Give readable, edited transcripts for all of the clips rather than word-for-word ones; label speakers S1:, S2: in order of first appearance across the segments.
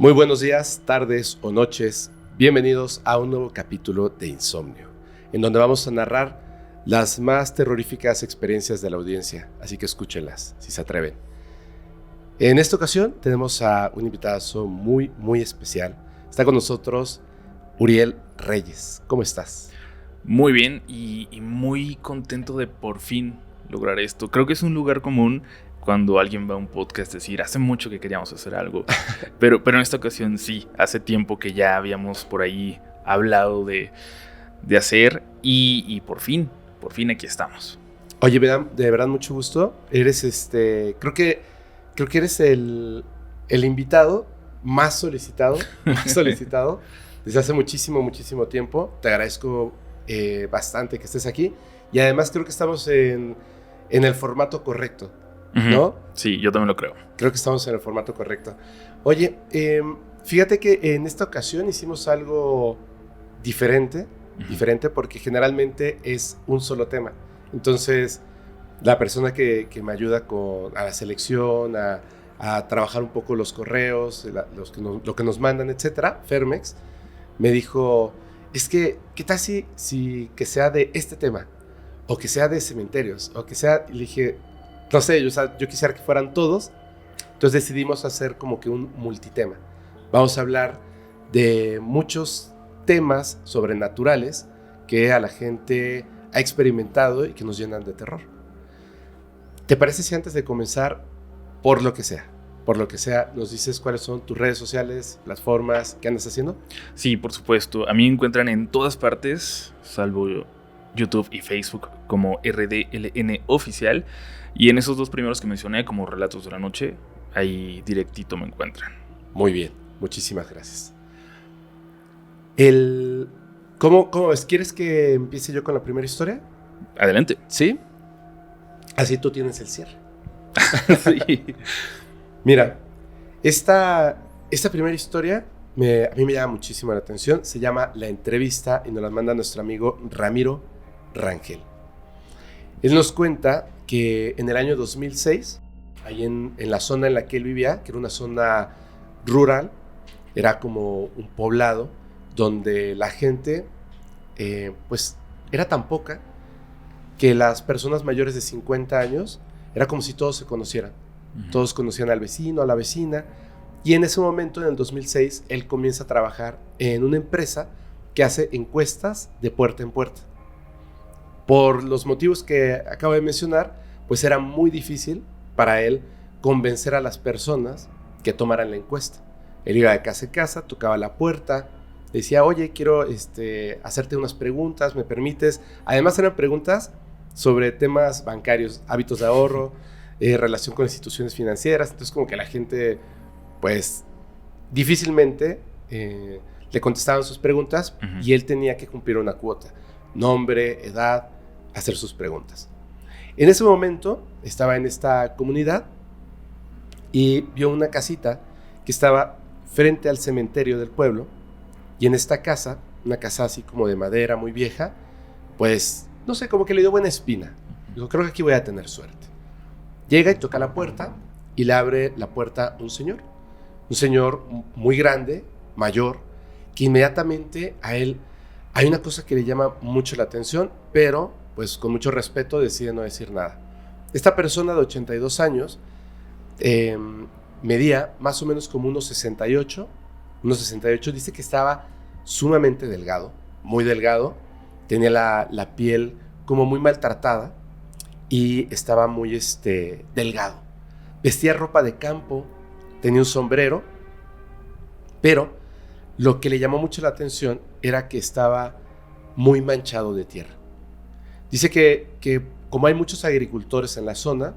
S1: Muy buenos días, tardes o noches. Bienvenidos a un nuevo capítulo de Insomnio, en donde vamos a narrar las más terroríficas experiencias de la audiencia, así que escúchenlas, si se atreven. En esta ocasión tenemos a un invitado muy especial. Está con nosotros Uriel Reyes. ¿Cómo estás?
S2: Muy bien y muy contento de por fin lograr esto. Creo que es un lugar común cuando alguien va a un podcast decir, hace mucho que queríamos hacer algo, pero en esta ocasión sí, hace tiempo que ya habíamos por ahí hablado de hacer y por fin aquí estamos.
S1: Oye, de verdad mucho gusto. Eres creo que eres el invitado más solicitado desde hace muchísimo tiempo. Te agradezco bastante que estés aquí y además creo que estamos en el formato correcto, ¿no?
S2: Sí, yo también lo creo.
S1: Creo que estamos en el formato correcto. Oye, fíjate que en esta ocasión hicimos algo diferente porque generalmente es un solo tema. Entonces, la persona que me ayuda a la selección, a trabajar un poco los correos, lo que nos mandan, etcétera, Fermex, me dijo, es que, ¿qué tal si que sea de este tema? O que sea de cementerios, o que sea, y le dije, no sé, yo quisiera que fueran todos. Entonces decidimos hacer como que un multitema. Vamos a hablar de muchos temas sobrenaturales que a la gente ha experimentado y que nos llenan de terror. ¿Te parece si antes de comenzar, por lo que sea, nos dices cuáles son tus redes sociales, las formas, qué andas haciendo?
S2: Sí, por supuesto. A mí me encuentran en todas partes, salvo YouTube y Facebook, como RDLN Oficial. Y en esos dos primeros que mencioné, como Relatos de la Noche, ahí directito me encuentran.
S1: Muy bien, muchísimas gracias. ¿Cómo es? ¿Quieres que empiece yo con la primera historia?
S2: Adelante.
S1: ¿Sí? Así tú tienes el cierre.
S2: Sí.
S1: Mira, esta primera historia a mí me llama muchísimo la atención. Se llama La Entrevista y nos la manda nuestro amigo Ramiro Rangel. Él nos cuenta que en el año 2006, ahí en la zona en la que él vivía, que era una zona rural, era como un poblado donde la gente pues era tan poca que las personas mayores de 50 años era como si todos se conocieran. Todos conocían al vecino, a la vecina. Y en ese momento, en el 2006, él comienza a trabajar en una empresa que hace encuestas de puerta en puerta. Por los motivos que acabo de mencionar, pues era muy difícil para él convencer a las personas que tomaran la encuesta. Él iba de casa en casa, tocaba la puerta, decía, oye, quiero hacerte unas preguntas, ¿me permites? Además eran preguntas sobre temas bancarios, hábitos de ahorro, relación con instituciones financieras. Entonces como que la gente, pues, difícilmente le contestaban sus preguntas y él tenía que cumplir una cuota. Nombre, edad, hacer sus preguntas. En ese momento estaba en esta comunidad y vio una casita que estaba frente al cementerio del pueblo, y en esta casa, una casa así como de madera muy vieja, pues no sé, como que le dio buena espina. Dijo, creo que aquí voy a tener suerte. Llega y toca la puerta y le abre la puerta un señor muy grande, mayor, que inmediatamente a él hay una cosa que le llama mucho la atención, pero pues con mucho respeto decide no decir nada. Esta persona de 82 años medía más o menos como unos 68, dice que estaba sumamente delgado, muy delgado, tenía la piel como muy maltratada y estaba muy delgado. Vestía ropa de campo, tenía un sombrero, pero lo que le llamó mucho la atención era que estaba muy manchado de tierra. Dice que como hay muchos agricultores en la zona,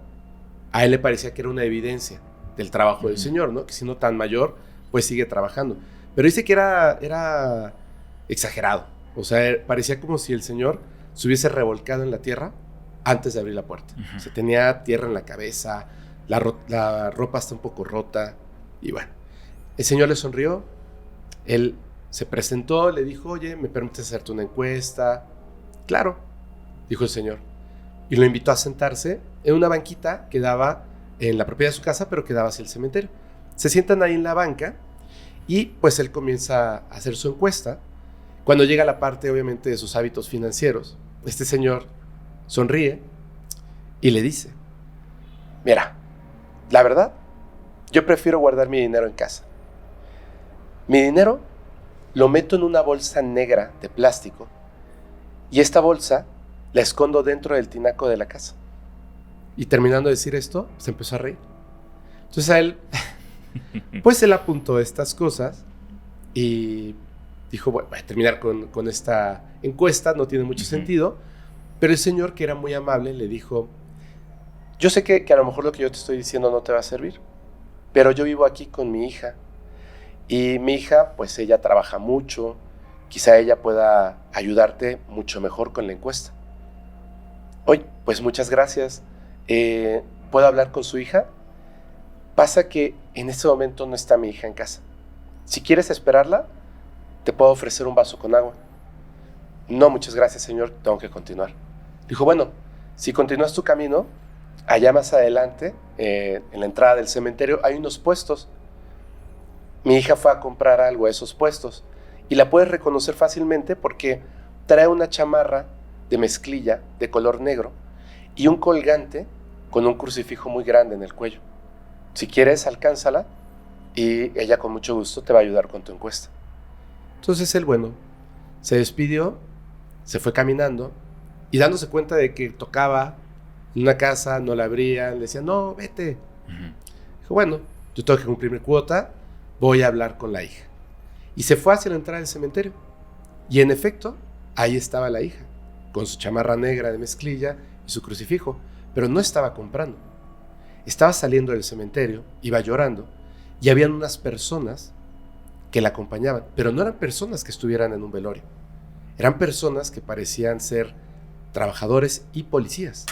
S1: a él le parecía que era una evidencia del trabajo del señor, ¿no? Que siendo tan mayor, pues sigue trabajando. Pero dice que era exagerado. O sea, parecía como si el señor se hubiese revolcado en la tierra antes de abrir la puerta. O sea, tenía tierra en la cabeza, la ropa está un poco rota. Y bueno, el señor le sonrió. Él se presentó, le dijo, oye, ¿me permites hacerte una encuesta? Claro, dijo el señor. Y lo invitó a sentarse en una banquita que daba en la propiedad de su casa, pero que daba hacia el cementerio. Se sientan ahí en la banca Y pues él comienza a hacer su encuesta. Cuando llega la parte, obviamente, de sus hábitos financieros, este señor sonríe y le dice: mira, la verdad, yo prefiero guardar mi dinero en casa. Mi dinero lo meto en una bolsa negra de plástico y esta bolsa la escondo dentro del tinaco de la casa. Y terminando de decir esto, se empezó a reír. Entonces a él, pues él apuntó estas cosas y dijo: bueno, voy a terminar con esta encuesta, no tiene mucho sentido. Pero el señor, que era muy amable, le dijo: yo sé que a lo mejor lo que yo te estoy diciendo no te va a servir, pero yo vivo aquí con mi hija. Y mi hija, pues ella trabaja mucho, quizá ella pueda ayudarte mucho mejor con la encuesta. Oye, pues muchas gracias. ¿Puedo hablar con su hija? Pasa que en este momento no está mi hija en casa. Si quieres esperarla, te puedo ofrecer un vaso con agua. No, muchas gracias, señor, tengo que continuar. Dijo: bueno, si continúas tu camino, allá más adelante, en la entrada del cementerio, hay unos puestos. Mi hija fue a comprar algo a esos puestos y la puedes reconocer fácilmente porque trae una chamarra de mezclilla de color negro y un colgante con un crucifijo muy grande en el cuello. Si quieres, alcánzala y ella con mucho gusto te va a ayudar con tu encuesta. Entonces él, bueno, se despidió, se fue caminando y dándose cuenta de que tocaba en una casa, no la abrían, le decían: no, vete. Dijo: bueno, yo tengo que cumplir mi cuota, voy a hablar con la hija. Y se fue hacia la entrada del cementerio. Y en efecto, ahí estaba la hija, con su chamarra negra de mezclilla y su crucifijo, pero no estaba comprando. Estaba saliendo del cementerio, iba llorando, y habían unas personas que la acompañaban, pero no eran personas que estuvieran en un velorio. Eran personas que parecían ser trabajadores y policías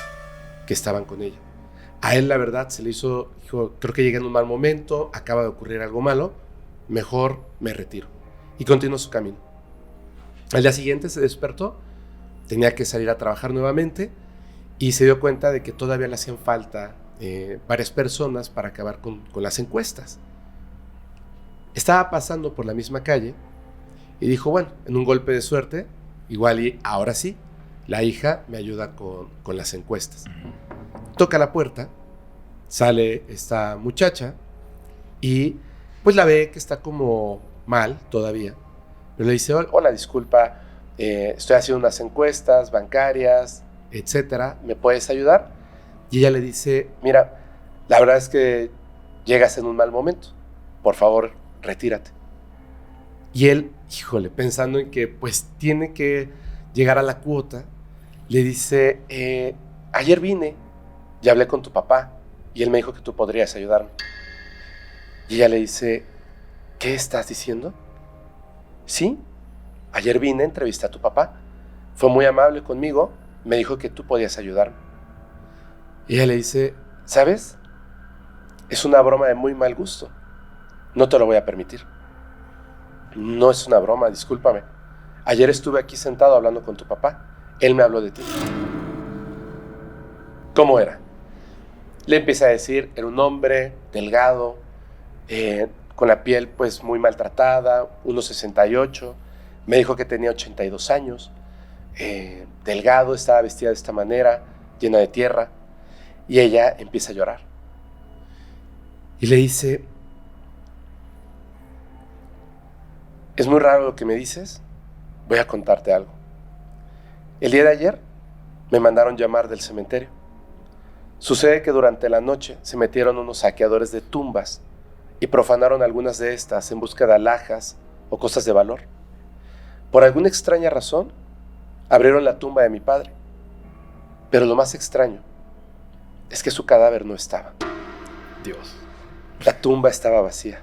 S1: que estaban con ella. A él, la verdad, se le hizo, dijo: creo que llegué en un mal momento, acaba de ocurrir algo malo, mejor me retiro. Y continuó su camino. Al día siguiente se despertó, tenía que salir a trabajar nuevamente y se dio cuenta de que todavía le hacían falta varias personas para acabar con las encuestas. Estaba pasando por la misma calle y dijo: bueno, en un golpe de suerte, igual y ahora sí, la hija me ayuda con las encuestas. Toca la puerta, sale esta muchacha y pues la ve que está como mal todavía, pero le dice: hola, disculpa, estoy haciendo unas encuestas bancarias, etcétera, ¿me puedes ayudar? Y ella le dice: mira, la verdad es que llegas en un mal momento, por favor, retírate. Y él, híjole, pensando en que pues tiene que llegar a la cuota, le dice: ayer vine y hablé con tu papá y él me dijo que tú podrías ayudarme. Y ella le dice: ¿qué estás diciendo? Sí, ayer vine, entrevisté a tu papá, fue muy amable conmigo, me dijo que tú podías ayudarme. Y ella le dice: ¿sabes? Es una broma de muy mal gusto, no te lo voy a permitir. No es una broma, discúlpame. Ayer estuve aquí sentado hablando con tu papá, él me habló de ti. ¿Cómo era? Le empieza a decir: era un hombre delgado, con la piel pues muy maltratada, 1,68, me dijo que tenía 82 años, delgado, estaba vestida de esta manera, llena de tierra, y ella empieza a llorar. Y le dice: es muy raro lo que me dices, voy a contarte algo. El día de ayer me mandaron llamar del cementerio. Sucede que durante la noche se metieron unos saqueadores de tumbas y profanaron algunas de estas en busca de alhajas o cosas de valor. Por alguna extraña razón, abrieron la tumba de mi padre. Pero lo más extraño es que su cadáver no estaba.
S2: Dios.
S1: La tumba estaba vacía.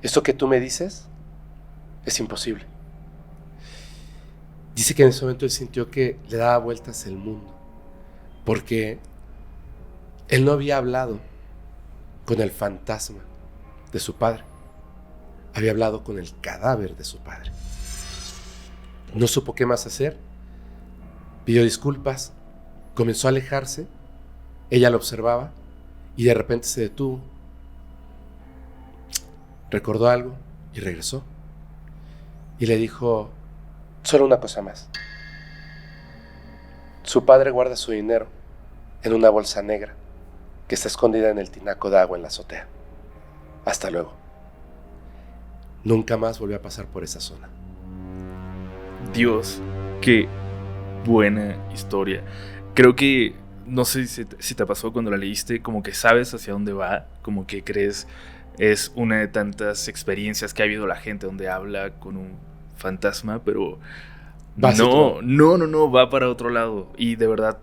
S1: Esto que tú me dices es imposible. Dice que en ese momento él sintió que le daba vueltas el mundo, porque él no había hablado con el fantasma de su padre, había hablado con el cadáver de su padre. No supo qué más hacer, pidió disculpas, comenzó a alejarse, ella lo observaba y de repente se detuvo. recordó algo y regresó. Y le dijo: solo una cosa más. Su padre guarda su dinero en una bolsa negra que está escondida en el tinaco de agua en la azotea. Hasta luego. Nunca más volvió a pasar por esa zona.
S2: Dios, qué buena historia. Creo que, no sé si te pasó cuando la leíste, como que sabes hacia dónde va, como que crees es una de tantas experiencias que ha habido la gente donde habla con un fantasma, pero no, va para otro lado. Y de verdad,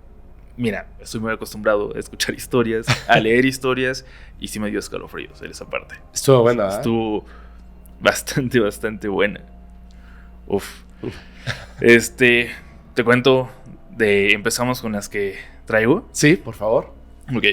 S2: mira, estoy muy acostumbrado a escuchar historias, a leer historias, y sí me dio escalofríos en esa parte.
S1: Estuvo buena, ¿eh?
S2: Estuvo bastante buena. Uf. Te cuento empezamos con las que traigo.
S1: Sí, por favor.
S2: Ok.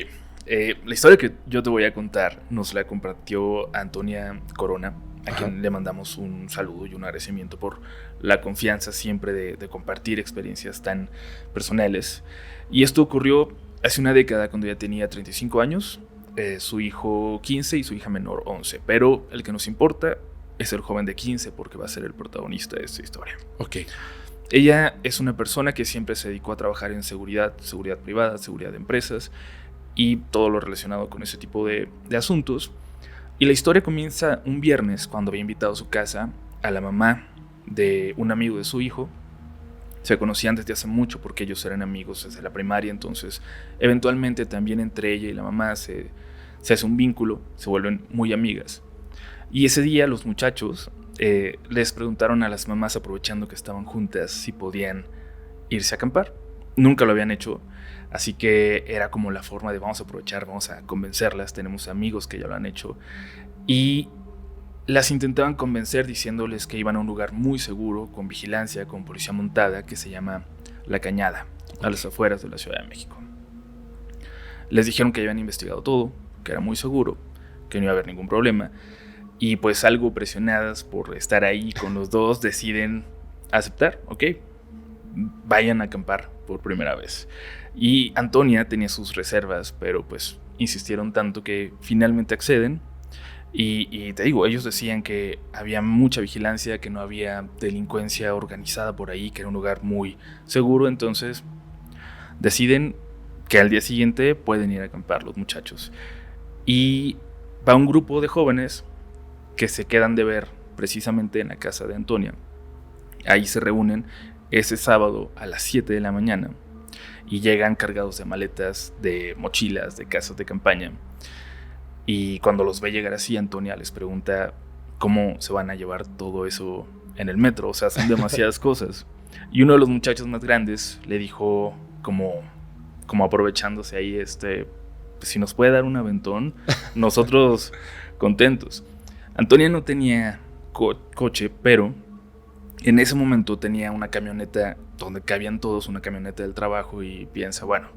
S2: La historia que yo te voy a contar nos la compartió Antonia Corona, a quien le mandamos un saludo y un agradecimiento por la confianza siempre de compartir experiencias tan personales. Y esto ocurrió hace una década, cuando ella tenía 35 años, su hijo 15 y su hija menor 11. Pero el que nos importa es el joven de 15, porque va a ser el protagonista de esta historia.
S1: Ok.
S2: Ella es una persona que siempre se dedicó a trabajar en seguridad privada, seguridad de empresas y todo lo relacionado con ese tipo de asuntos. Y la historia comienza un viernes, cuando había invitado a su casa a la mamá de un amigo de su hijo. Se conocían desde hace mucho porque ellos eran amigos desde la primaria, entonces eventualmente también entre ella y la mamá se hace un vínculo, se vuelven muy amigas. Y ese día los muchachos les preguntaron a las mamás, aprovechando que estaban juntas, si podían irse a acampar. Nunca lo habían hecho, así que era como la forma de vamos a aprovechar, vamos a convencerlas, tenemos amigos que ya lo han hecho. Y las intentaban convencer diciéndoles que iban a un lugar muy seguro, con vigilancia, con policía montada, que se llama La Cañada, a las afueras de la Ciudad de México. Les dijeron que habían investigado todo, que era muy seguro, que no iba a haber ningún problema. Y pues algo presionadas por estar ahí con los dos, deciden aceptar, ok, vayan a acampar por primera vez. Y Antonia tenía sus reservas, pero pues insistieron tanto que finalmente acceden. Y te digo, ellos decían que había mucha vigilancia, que no había delincuencia organizada por ahí, que era un lugar muy seguro. Entonces deciden que al día siguiente pueden ir a acampar los muchachos. Y va un grupo de jóvenes que se quedan de ver precisamente en la casa de Antonia. Ahí se reúnen ese sábado a las 7 de la mañana y llegan cargados de maletas, de mochilas, de casas de campaña. Y cuando los ve llegar así, Antonia les pregunta cómo se van a llevar todo eso en el metro. O sea, son demasiadas cosas. Y uno de los muchachos más grandes le dijo, como aprovechándose ahí, pues, si nos puede dar un aventón, nosotros contentos. Antonia no tenía coche, pero en ese momento tenía una camioneta donde cabían todos, una camioneta del trabajo, y piensa, bueno,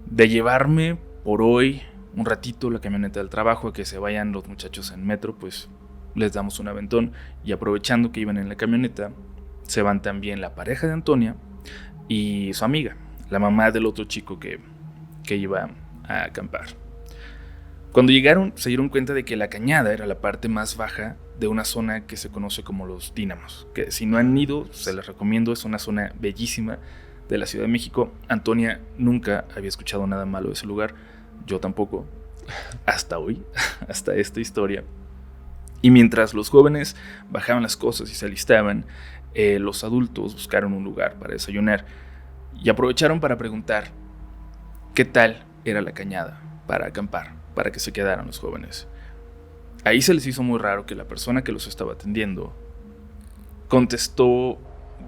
S2: de llevarme por hoy un ratito la camioneta del trabajo a que se vayan los muchachos en metro, pues les damos un aventón. Y aprovechando que iban en la camioneta, se van también la pareja de Antonia y su amiga, la mamá del otro chico que iba a acampar. Cuando llegaron, se dieron cuenta de que La Cañada era la parte más baja de una zona que se conoce como Los Dínamos, que si no han ido, se les recomiendo, es una zona bellísima de la Ciudad de México. Antonia nunca había escuchado nada malo de ese lugar, yo tampoco, hasta hoy, hasta esta historia. Y mientras los jóvenes bajaban las cosas y se alistaban, los adultos buscaron un lugar para desayunar y aprovecharon para preguntar qué tal era La Cañada para acampar, para que se quedaran los jóvenes. Ahí se les hizo muy raro que la persona que los estaba atendiendo contestó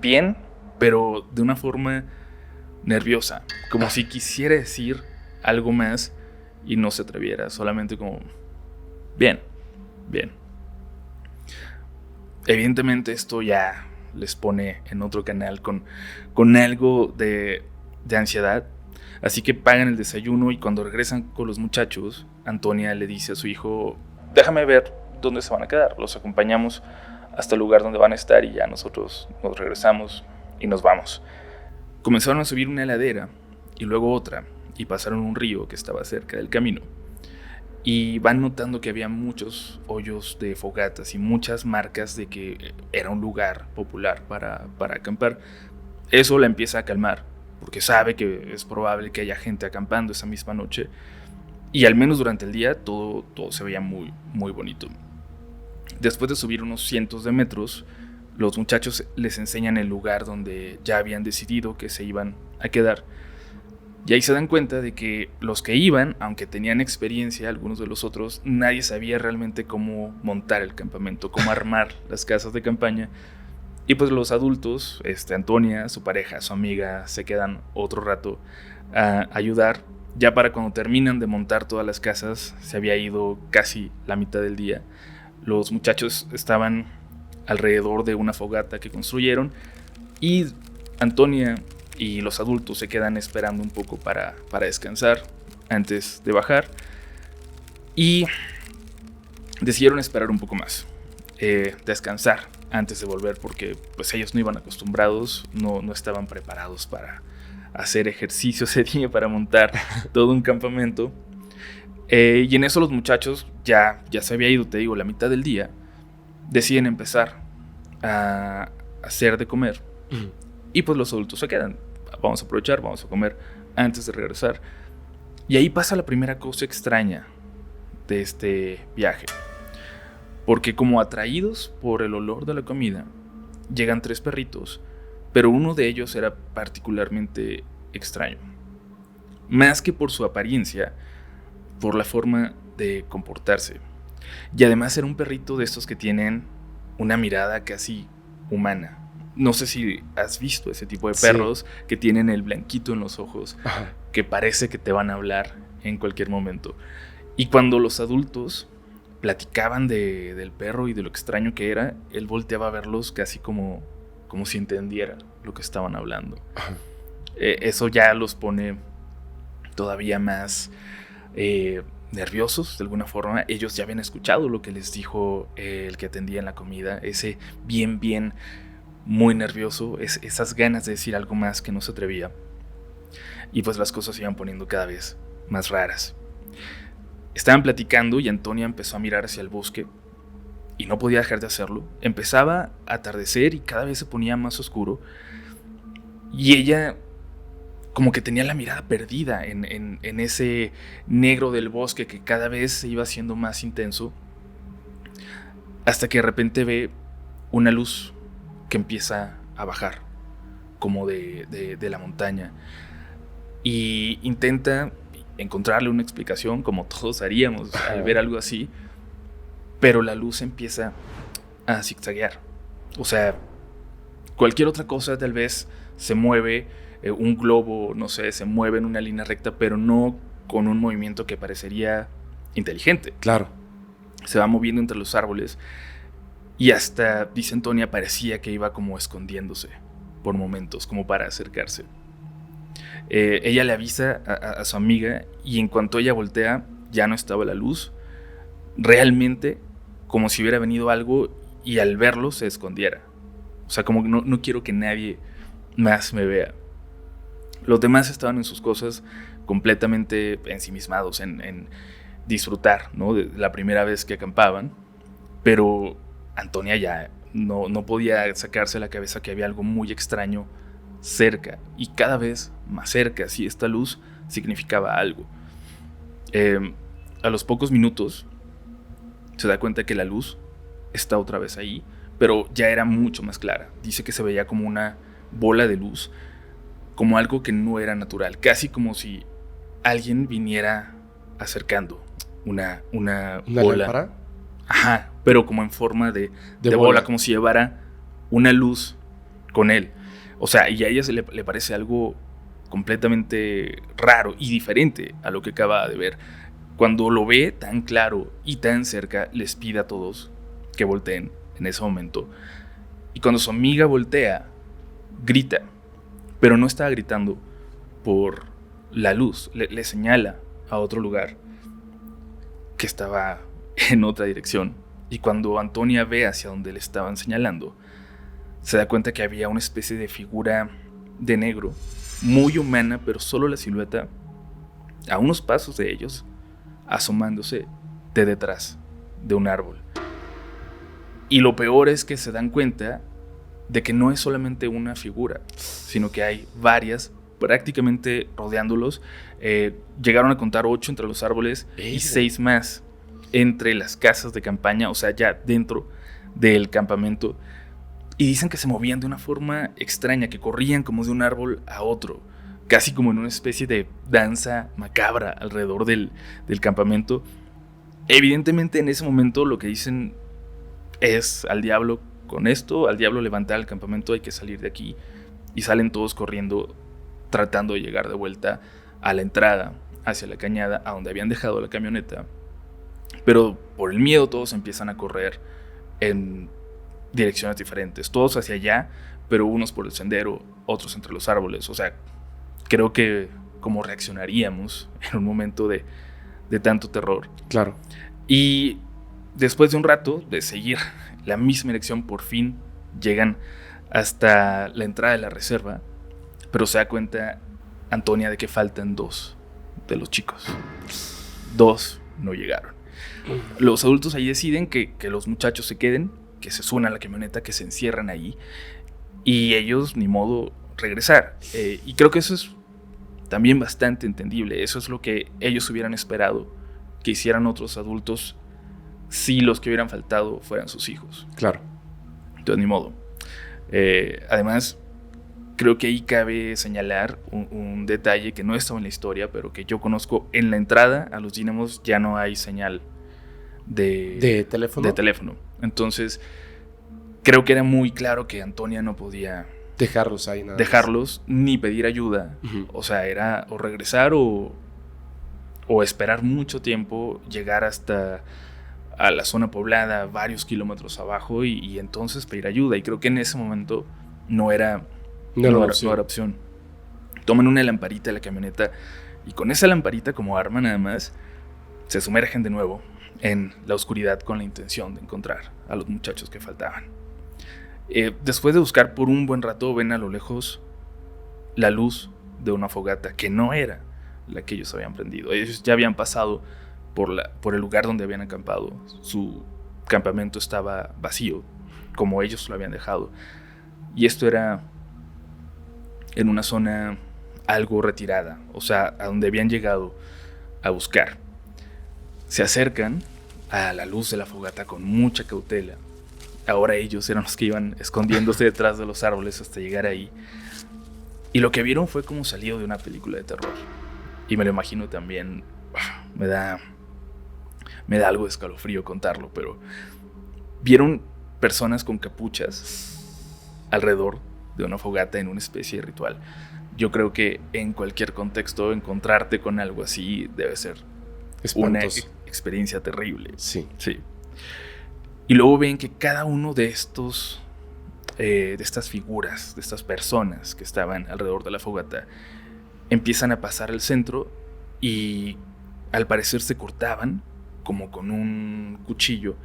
S2: bien, pero de una forma nerviosa, como si quisiera decir algo más y no se atreviera, solamente como bien. Evidentemente esto ya les pone en otro canal con algo de ansiedad. Así que pagan el desayuno y cuando regresan con los muchachos, Antonia le dice a su hijo, déjame ver dónde se van a quedar. Los acompañamos hasta el lugar donde van a estar y ya nosotros nos regresamos y nos vamos. Comenzaron a subir una ladera y luego otra y pasaron un río que estaba cerca del camino. y van notando que había muchos hoyos de fogatas y muchas marcas de que era un lugar popular para acampar. Eso la empieza a calmar, porque sabe que es probable que haya gente acampando esa misma noche, y al menos durante el día todo se veía muy, muy bonito. Después de subir unos cientos de metros, los muchachos les enseñan el lugar donde ya habían decidido que se iban a quedar. Y ahí se dan cuenta de que los que iban, aunque tenían experiencia, algunos de los otros, nadie sabía realmente cómo montar el campamento, cómo armar las casas de campaña. Y pues los adultos, Antonia, su pareja, su amiga, se quedan otro rato a ayudar. Ya para cuando terminan de montar todas las casas, se había ido casi la mitad del día. Los muchachos estaban alrededor de una fogata que construyeron y Antonia y los adultos se quedan esperando un poco para descansar antes de bajar, y decidieron esperar un poco más, descansar antes de volver, porque pues ellos no iban acostumbrados, no estaban preparados para hacer ejercicio ese día, para montar todo un campamento. Y en eso los muchachos ya se había ido, te digo, la mitad del día. Deciden empezar a hacer de comer. Y pues los adultos se quedan. Vamos a aprovechar, vamos a comer antes de regresar. Y ahí pasa la primera cosa extraña de este viaje. Porque como atraídos por el olor de la comida, llegan 3 perritos, pero uno de ellos era particularmente extraño. Más que por su apariencia, por la forma de comportarse. Y además era un perrito de estos que tienen una mirada casi humana. No sé si has visto ese tipo de perros, sí, que tienen el blanquito en los ojos, ajá, que parece que te van a hablar en cualquier momento. Y cuando los adultos platicaban del perro y de lo extraño que era, él volteaba a verlos casi como si entendiera lo que estaban hablando. Eso ya los pone todavía más nerviosos de alguna forma. Ellos ya habían escuchado lo que les dijo el que atendía en la comida, ese bien muy nervioso, esas ganas de decir algo más que no se atrevía. Y pues las cosas se iban poniendo cada vez más raras. Estaban platicando y Antonia empezó a mirar hacia el bosque y no podía dejar de hacerlo. Empezaba a atardecer y cada vez se ponía más oscuro, y ella como que tenía la mirada perdida en ese negro del bosque que cada vez se iba haciendo más intenso, hasta que de repente ve una luz que empieza a bajar como de la montaña, y intenta encontrarle una explicación, como todos haríamos al ver algo así, pero la luz empieza a zigzaguear. O sea, cualquier otra cosa tal vez se mueve, un globo, no sé, se mueve en una línea recta, pero no con un movimiento que parecería inteligente.
S1: Claro.
S2: Se va moviendo entre los árboles y hasta, dice Antonia, parecía que iba como escondiéndose por momentos, como para acercarse. Ella le avisa a su amiga, y en cuanto ella voltea, ya no estaba la luz. Realmente como si hubiera venido algo y al verlo se escondiera. O sea, como no quiero que nadie más me vea. Los demás estaban en sus cosas, completamente ensimismados en disfrutar, ¿no?, de la primera vez que acampaban. Pero Antonia ya no podía sacarse de la cabeza que había algo muy extraño cerca, y cada vez más cerca. Si esta luz significaba algo. A los pocos minutos se da cuenta que la luz está otra vez ahí, pero ya era mucho más clara. Dice que se veía como una bola de luz, como algo que no era natural, casi como si alguien viniera acercando una bola.
S1: ¿Lámpara?
S2: Ajá, pero como en forma de bola, como si llevara una luz con él. O sea, y a ella le parece algo completamente raro y diferente a lo que acaba de ver. Cuando lo ve tan claro y tan cerca, les pide a todos que volteen en ese momento. Y cuando su amiga voltea, grita, pero no estaba gritando por la luz. Le señala a otro lugar que estaba en otra dirección. Y cuando Antonia ve hacia donde le estaban señalando, se da cuenta que había una especie de figura de negro, muy humana, pero solo la silueta, a unos pasos de ellos, asomándose de detrás de un árbol. Y lo peor es que se dan cuenta de que no es solamente una figura, sino que hay varias prácticamente rodeándolos. Llegaron a contar 8 entre los árboles y 6 más entre las casas de campaña, o sea, ya dentro del campamento. Y dicen que se movían de una forma extraña, que corrían como de un árbol a otro, casi como en una especie de danza macabra alrededor del campamento. Evidentemente en ese momento lo que dicen es: al diablo con esto, al diablo levantar el campamento, hay que salir de aquí. Y salen todos corriendo, tratando de llegar de vuelta a la entrada, hacia la cañada, a donde habían dejado la camioneta. Pero por el miedo todos empiezan a correr en direcciones diferentes, todos hacia allá, pero unos por el sendero, otros entre los árboles. O sea, creo que como reaccionaríamos en un momento de tanto terror.
S1: Claro.
S2: Y después de un rato de seguir la misma dirección, por fin llegan hasta la entrada de la reserva, pero se da cuenta Antonia de que faltan 2 de los chicos. 2 no llegaron. Los adultos ahí deciden que los muchachos se queden, que se suban a la camioneta, que se encierran ahí, y ellos ni modo regresar. Y creo que eso es también bastante entendible. Eso es lo que ellos hubieran esperado que hicieran otros adultos si los que hubieran faltado fueran sus hijos.
S1: Claro.
S2: Entonces, ni modo. Además, creo que ahí cabe señalar un detalle que no estaba en la historia, pero que yo conozco. En la entrada a los dínamos ya no hay señal de teléfono. Entonces, creo que era muy claro que Antonia no podía
S1: dejarlos ahí, nada
S2: dejarlos ni pedir ayuda.
S1: Uh-huh.
S2: O sea, era o regresar o esperar mucho tiempo, llegar hasta a la zona poblada, varios kilómetros abajo, y entonces pedir ayuda. Y creo que en ese momento no era opción. Toman una lamparita de la camioneta y con esa lamparita como arma nada más se sumergen de nuevo en la oscuridad con la intención de encontrar a los muchachos que faltaban. Después de buscar por un buen rato, ven a lo lejos la luz de una fogata que no era la que ellos habían prendido. Ellos ya habían pasado por el lugar donde habían acampado. Su campamento estaba vacío, como ellos lo habían dejado. Y esto era en una zona algo retirada, o sea, a donde habían llegado a buscar. Se acercan a la luz de la fogata con mucha cautela. Ahora ellos eran los que iban escondiéndose detrás de los árboles hasta llegar ahí. Y lo que vieron fue como salido de una película de terror. Y me lo imagino también. Me da algo de escalofrío contarlo, pero vieron personas con capuchas alrededor de una fogata en una especie de ritual. Yo creo que en cualquier contexto encontrarte con algo así debe ser una experiencia terrible.
S1: Sí.
S2: Y luego ven que cada uno de estos de estas figuras, de estas personas que estaban alrededor de la fogata, empiezan a pasar al centro y al parecer se cortaban como con un cuchillo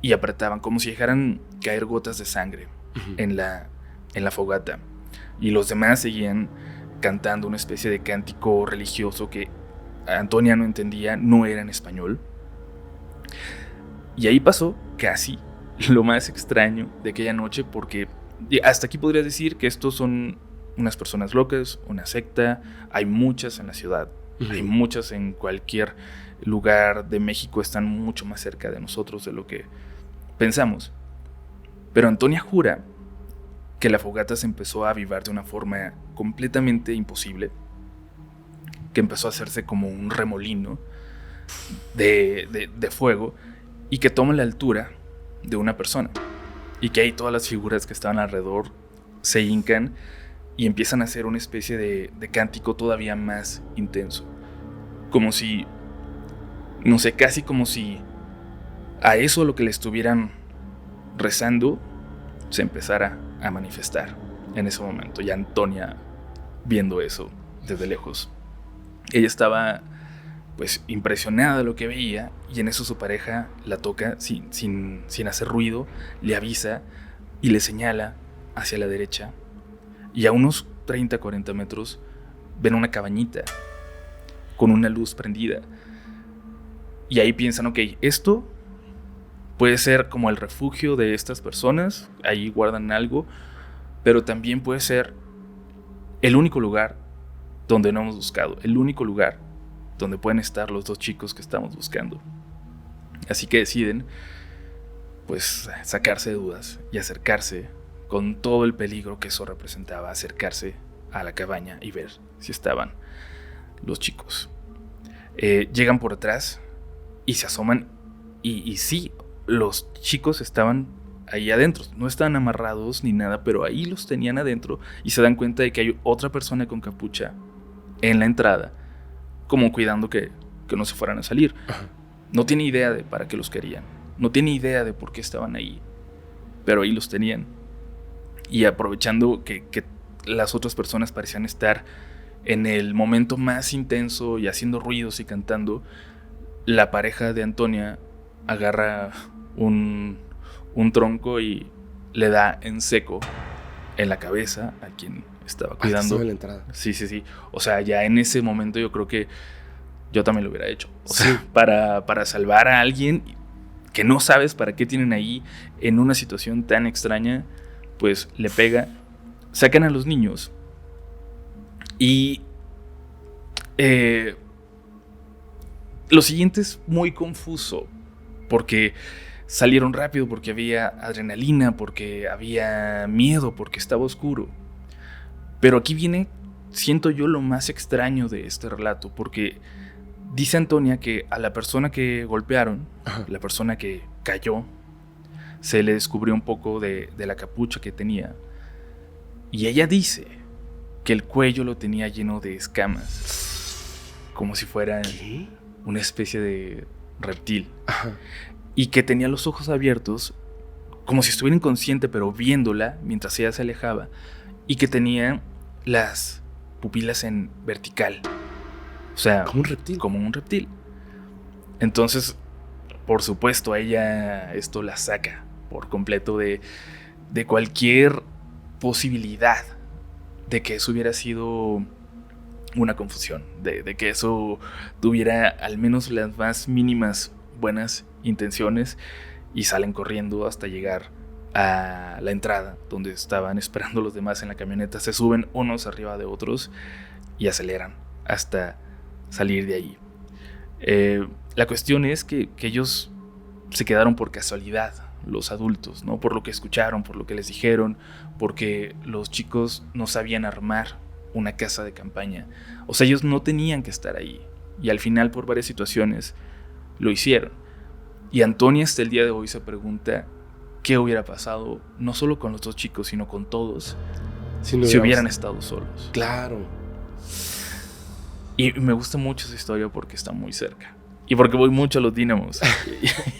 S2: y apretaban como si dejaran caer gotas de sangre uh-huh. en la fogata. Y los demás seguían cantando una especie de cántico religioso que Antonia no entendía, no era en español. Y ahí pasó casi lo más extraño de aquella noche, porque hasta aquí podrías decir que estos son unas personas locas, una secta. Hay muchas en la ciudad, uh-huh. Hay muchas en cualquier lugar de México, están mucho más cerca de nosotros de lo que pensamos. Pero Antonia jura que la fogata se empezó a avivar de una forma completamente imposible, que empezó a hacerse como un remolino de fuego y que toma la altura de una persona, y que ahí todas las figuras que estaban alrededor se hincan y empiezan a hacer una especie de cántico todavía más intenso, como si, no sé, casi como si a eso a lo que le estuvieran rezando se empezara a manifestar en ese momento. Y Antonia, viendo eso desde lejos, ella estaba pues impresionada de lo que veía, y en eso su pareja la toca sin hacer ruido, le avisa y le señala hacia la derecha, y a unos 30-40 metros ven una cabañita con una luz prendida. Y ahí piensan, ok, esto puede ser como el refugio de estas personas, ahí guardan algo, pero también puede ser el único lugar donde no hemos buscado, el único lugar donde pueden estar los 2 chicos que estamos buscando. Así que deciden, pues, sacarse de dudas y acercarse con todo el peligro que eso representaba, acercarse a la cabaña y ver si estaban los chicos. Llegan por atrás y se asoman y sí, los chicos estaban ahí adentro, no estaban amarrados ni nada, pero ahí los tenían adentro y se dan cuenta de que hay otra persona con capucha en la entrada, como cuidando que no se fueran a salir. No tiene idea de para qué los querían, no tiene idea de por qué estaban ahí, pero ahí los tenían. Y aprovechando que las otras personas parecían estar en el momento más intenso y haciendo ruidos y cantando, la pareja de Antonia agarra un tronco y le da en seco en la cabeza a quien estaba cuidando.
S1: En la entrada.
S2: Sí. O sea, ya en ese momento yo creo que yo también lo hubiera hecho. O sea, para salvar a alguien que no sabes para qué tienen ahí en una situación tan extraña, pues le pega. Sacan a los niños y lo siguiente es muy confuso porque salieron rápido, porque había adrenalina, porque había miedo, porque estaba oscuro. Pero aquí viene, siento yo, lo más extraño de este relato, porque dice Antonia que a la persona que golpearon, la persona que cayó, se le descubrió un poco de la capucha que tenía. Y ella dice que el cuello lo tenía lleno de escamas, como si fuera una especie de reptil. Y que tenía los ojos abiertos, como si estuviera inconsciente, pero viéndola mientras ella se alejaba. Y que tenía las pupilas en vertical. O sea, como un reptil. Entonces, por supuesto, a ella esto la saca por completo de cualquier posibilidad de que eso hubiera sido una confusión, de que eso tuviera al menos las más mínimas buenas intenciones, y salen corriendo hasta llegar a la entrada donde estaban esperando los demás en la camioneta. Se suben unos arriba de otros y aceleran hasta salir de ahí. La cuestión es que ellos se quedaron por casualidad, los adultos, ¿no? Por lo que escucharon, por lo que les dijeron, porque los chicos no sabían armar una casa de campaña. O sea, ellos no tenían que estar ahí. Y al final, por varias situaciones, lo hicieron. Y Antonia hasta el día de hoy se pregunta qué hubiera pasado, no solo con los 2 chicos, sino con todos, si hubieran estado solos.
S1: Claro.
S2: Y me gusta mucho esa historia porque está muy cerca. Y porque voy mucho a los Dínamos.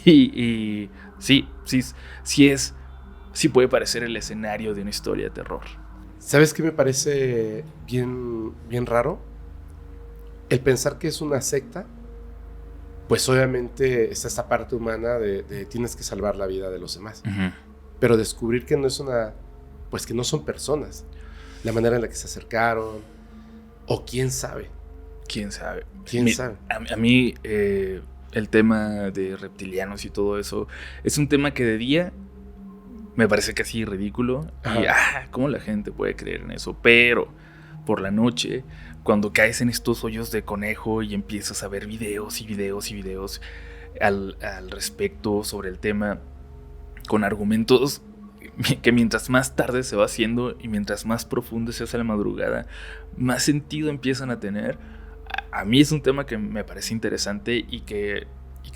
S2: y sí puede parecer el escenario de una historia de terror.
S1: ¿Sabes qué me parece bien raro? El pensar que es una secta, pues obviamente está esta parte humana de tienes que salvar la vida de los demás. Pero descubrir que no es pues que no son personas. La manera en la que se acercaron, o quién sabe.
S2: ¿Quién sabe?
S1: sabe?
S2: A mí el tema de reptilianos y todo eso es un tema que de día me parece casi ridículo. Y ¿cómo la gente puede creer en eso? Pero por la noche, cuando caes en estos hoyos de conejo y empiezas a ver videos al respecto sobre el tema, con argumentos que mientras más tarde se va haciendo y mientras más profundo se hace la madrugada, más sentido empiezan a tener. A mí es un tema que me parece interesante y que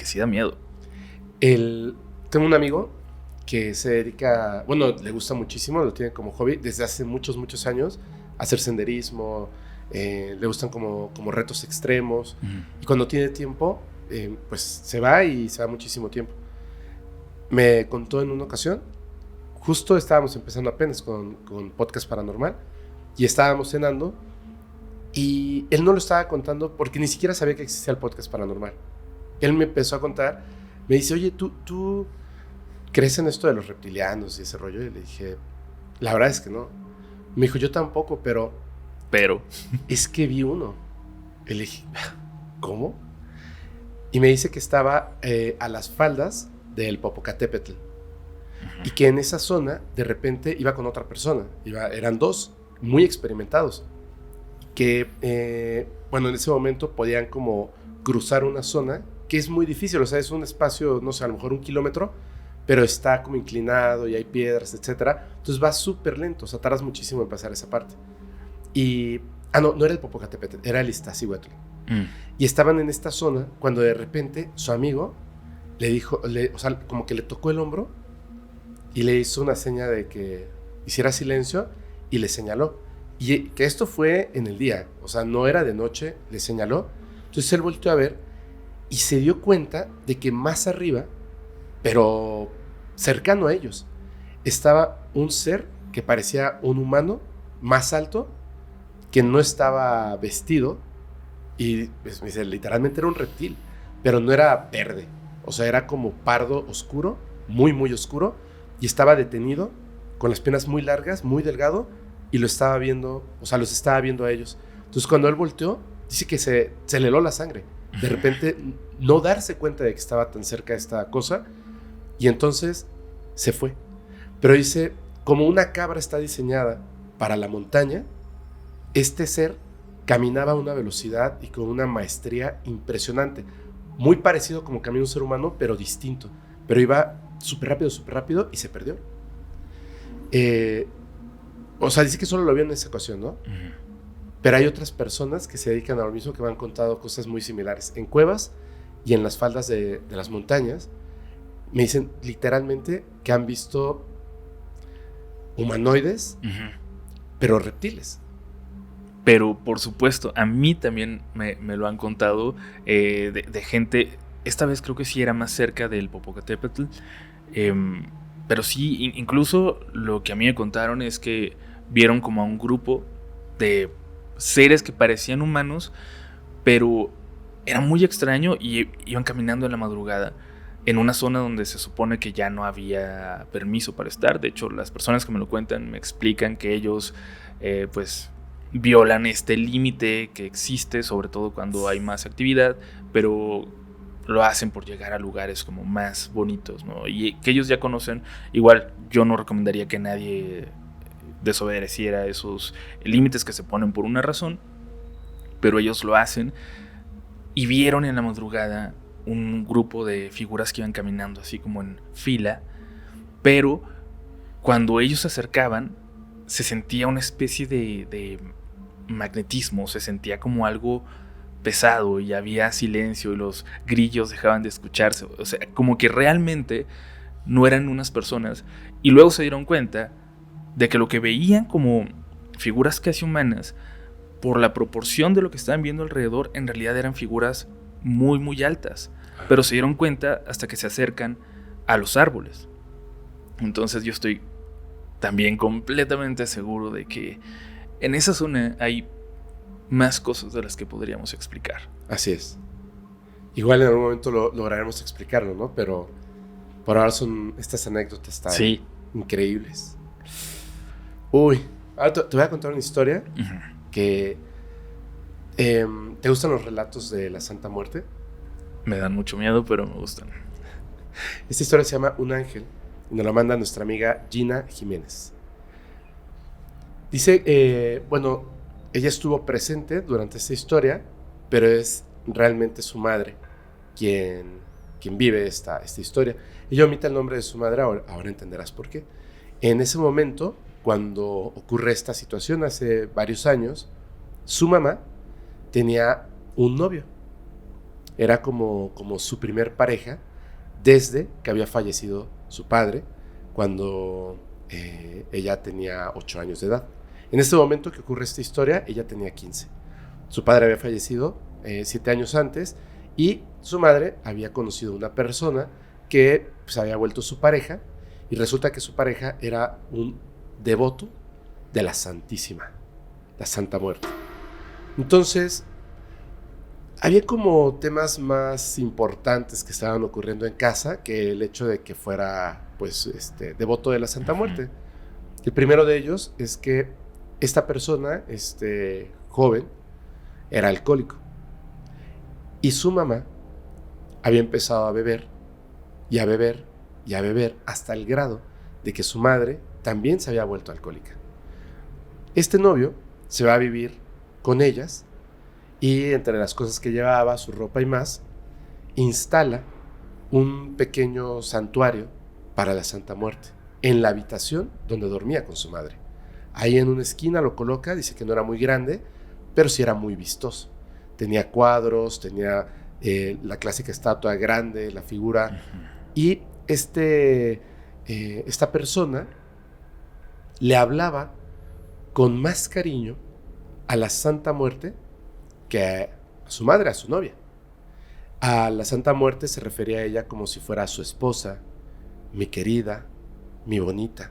S2: sí da miedo.
S1: Tengo un amigo que se dedica, le gusta muchísimo, lo tiene como hobby desde hace muchos años, hacer senderismo, le gustan como retos extremos, y cuando tiene tiempo, pues se va muchísimo tiempo. Me contó en una ocasión, justo estábamos empezando apenas con Podcast Paranormal, y estábamos cenando, y él no lo estaba contando porque ni siquiera sabía que existía el Podcast Paranormal. Él me empezó a contar, me dice, oye, ¿tú crees en esto de los reptilianos y ese rollo? Y le dije, la verdad es que no. Me dijo, yo tampoco, pero es que vi uno. Y le dije, ¿cómo? Y me dice que estaba a las faldas del Popocatépetl. Y que en esa zona, de repente, iba con otra persona. Eran dos, muy experimentados. Que, bueno, en ese momento podían como cruzar una zona que es muy difícil. O sea, es un espacio, no sé, a lo mejor 1 kilómetro, pero está como inclinado y hay piedras, etcétera. Entonces va súper lento, o sea, tardas muchísimo en pasar esa parte. Y, no era el Popocatépetl, era el Iztaccíhuatl. Y estaban en esta zona cuando de repente su amigo le dijo, o sea, como que le tocó el hombro y le hizo una seña de que hiciera silencio y le señaló. Y que esto fue en el día, o sea, no era de noche, le señaló. Entonces él volteó a ver y se dio cuenta de que más arriba, pero cercano a ellos, estaba un ser que parecía un humano más alto, que no estaba vestido. Y pues, me dice, literalmente era un reptil, pero no era verde, o sea, era como pardo oscuro, muy, muy oscuro, y estaba detenido, con las piernas muy largas, muy delgado, y lo estaba viendo, o sea, los estaba viendo a ellos. Entonces, cuando él volteó, dice que se le heló la sangre. De repente, no darse cuenta de que estaba tan cerca de esta cosa, y entonces se fue. Pero dice, como una cabra está diseñada para la montaña, este ser caminaba a una velocidad y con una maestría impresionante. Muy parecido como camina un ser humano, pero distinto. Pero iba súper rápido y se perdió. O sea, dice que solo lo vio en esa ocasión, ¿no? Pero hay otras personas que se dedican a lo mismo, que me han contado cosas muy similares. En cuevas y en las faldas de las montañas, me dicen literalmente que han visto humanoides, pero reptiles.
S2: Pero por supuesto, a mí también me lo han contado de gente. Esta vez creo que sí era más cerca del Popocatépetl. Pero sí, incluso lo que a mí me contaron es que vieron como a un grupo de seres que parecían humanos, pero era muy extraño y iban caminando en la madrugada en una zona donde se supone que ya no había permiso para estar. De hecho, las personas que me lo cuentan me explican que ellos pues violan este límite que existe, sobre todo cuando hay más actividad, pero lo hacen por llegar a lugares como más bonitos, ¿no? Y que ellos ya conocen. Igual yo no recomendaría que nadie desobedeciera esos límites que se ponen por una razón, pero ellos lo hacen. Y vieron en la madrugada un grupo de figuras que iban caminando así como en fila, pero cuando ellos se acercaban se sentía una especie de magnetismo, se sentía como algo pesado y había silencio y los grillos dejaban de escucharse. O sea, como que realmente no eran unas personas. Y luego se dieron cuenta de que lo que veían como figuras casi humanas, por la proporción de lo que estaban viendo alrededor, en realidad eran figuras muy, muy altas. Pero se dieron cuenta hasta que se acercan a los árboles. Entonces yo estoy también completamente seguro de que en esa zona hay más cosas de las que podríamos explicar.
S1: Así es. Igual en algún momento lograremos explicarlo, ¿no? Pero por ahora son estas anécdotas tan increíbles. Uy, ahora te voy a contar una historia que... ¿te gustan los relatos de la Santa Muerte?
S2: Me dan mucho miedo, pero me gustan.
S1: Esta historia se llama Un Ángel y nos la manda nuestra amiga Gina Jiménez. Dice, bueno, ella estuvo presente durante esta historia, pero es realmente su madre quien vive esta historia. Ella omite el nombre de su madre, ahora entenderás por qué. En ese momento, cuando ocurre esta situación, hace varios años, su mamá tenía un novio. Era como su primer pareja desde que había fallecido su padre, cuando ella tenía 8 años de edad. En este momento que ocurre esta historia, ella tenía 15. Su padre había fallecido 7 años antes y su madre había conocido una persona que pues, había vuelto su pareja, y resulta que su pareja era un devoto de la Santísima, la Santa Muerte. Entonces, había como temas más importantes que estaban ocurriendo en casa que el hecho de que fuera pues, devoto de la Santa Muerte. El primero de ellos es que esta persona, joven, era alcohólico. Y su mamá había empezado a beber y a beber y a beber hasta el grado de que su madre también se había vuelto alcohólica. Este novio se va a vivir con ellas y entre las cosas que llevaba, su ropa y más, instala un pequeño santuario para la Santa Muerte en la habitación donde dormía con su madre. Ahí en una esquina lo coloca, dice que no era muy grande, pero sí era muy vistoso. Tenía cuadros, tenía la clásica estatua grande, la figura. Y esta persona le hablaba con más cariño a la Santa Muerte que a su madre, a su novia. A la Santa Muerte se refería a ella como si fuera su esposa, mi querida, mi bonita.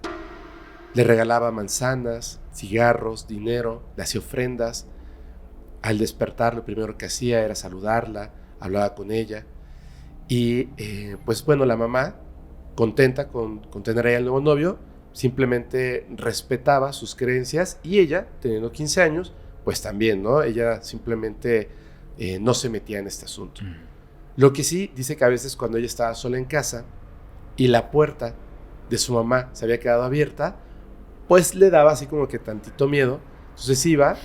S1: Le regalaba manzanas, cigarros, dinero, le hacía ofrendas. Al despertar lo primero que hacía era saludarla, hablaba con ella. Y pues bueno, la mamá, contenta con tener ahí al nuevo novio, simplemente respetaba sus creencias y ella, teniendo 15 años, pues también, ¿no? Ella simplemente no se metía en este asunto. Lo que sí, dice que a veces cuando ella estaba sola en casa y la puerta de su mamá se había quedado abierta, pues le daba así como que tantito miedo. Entonces iba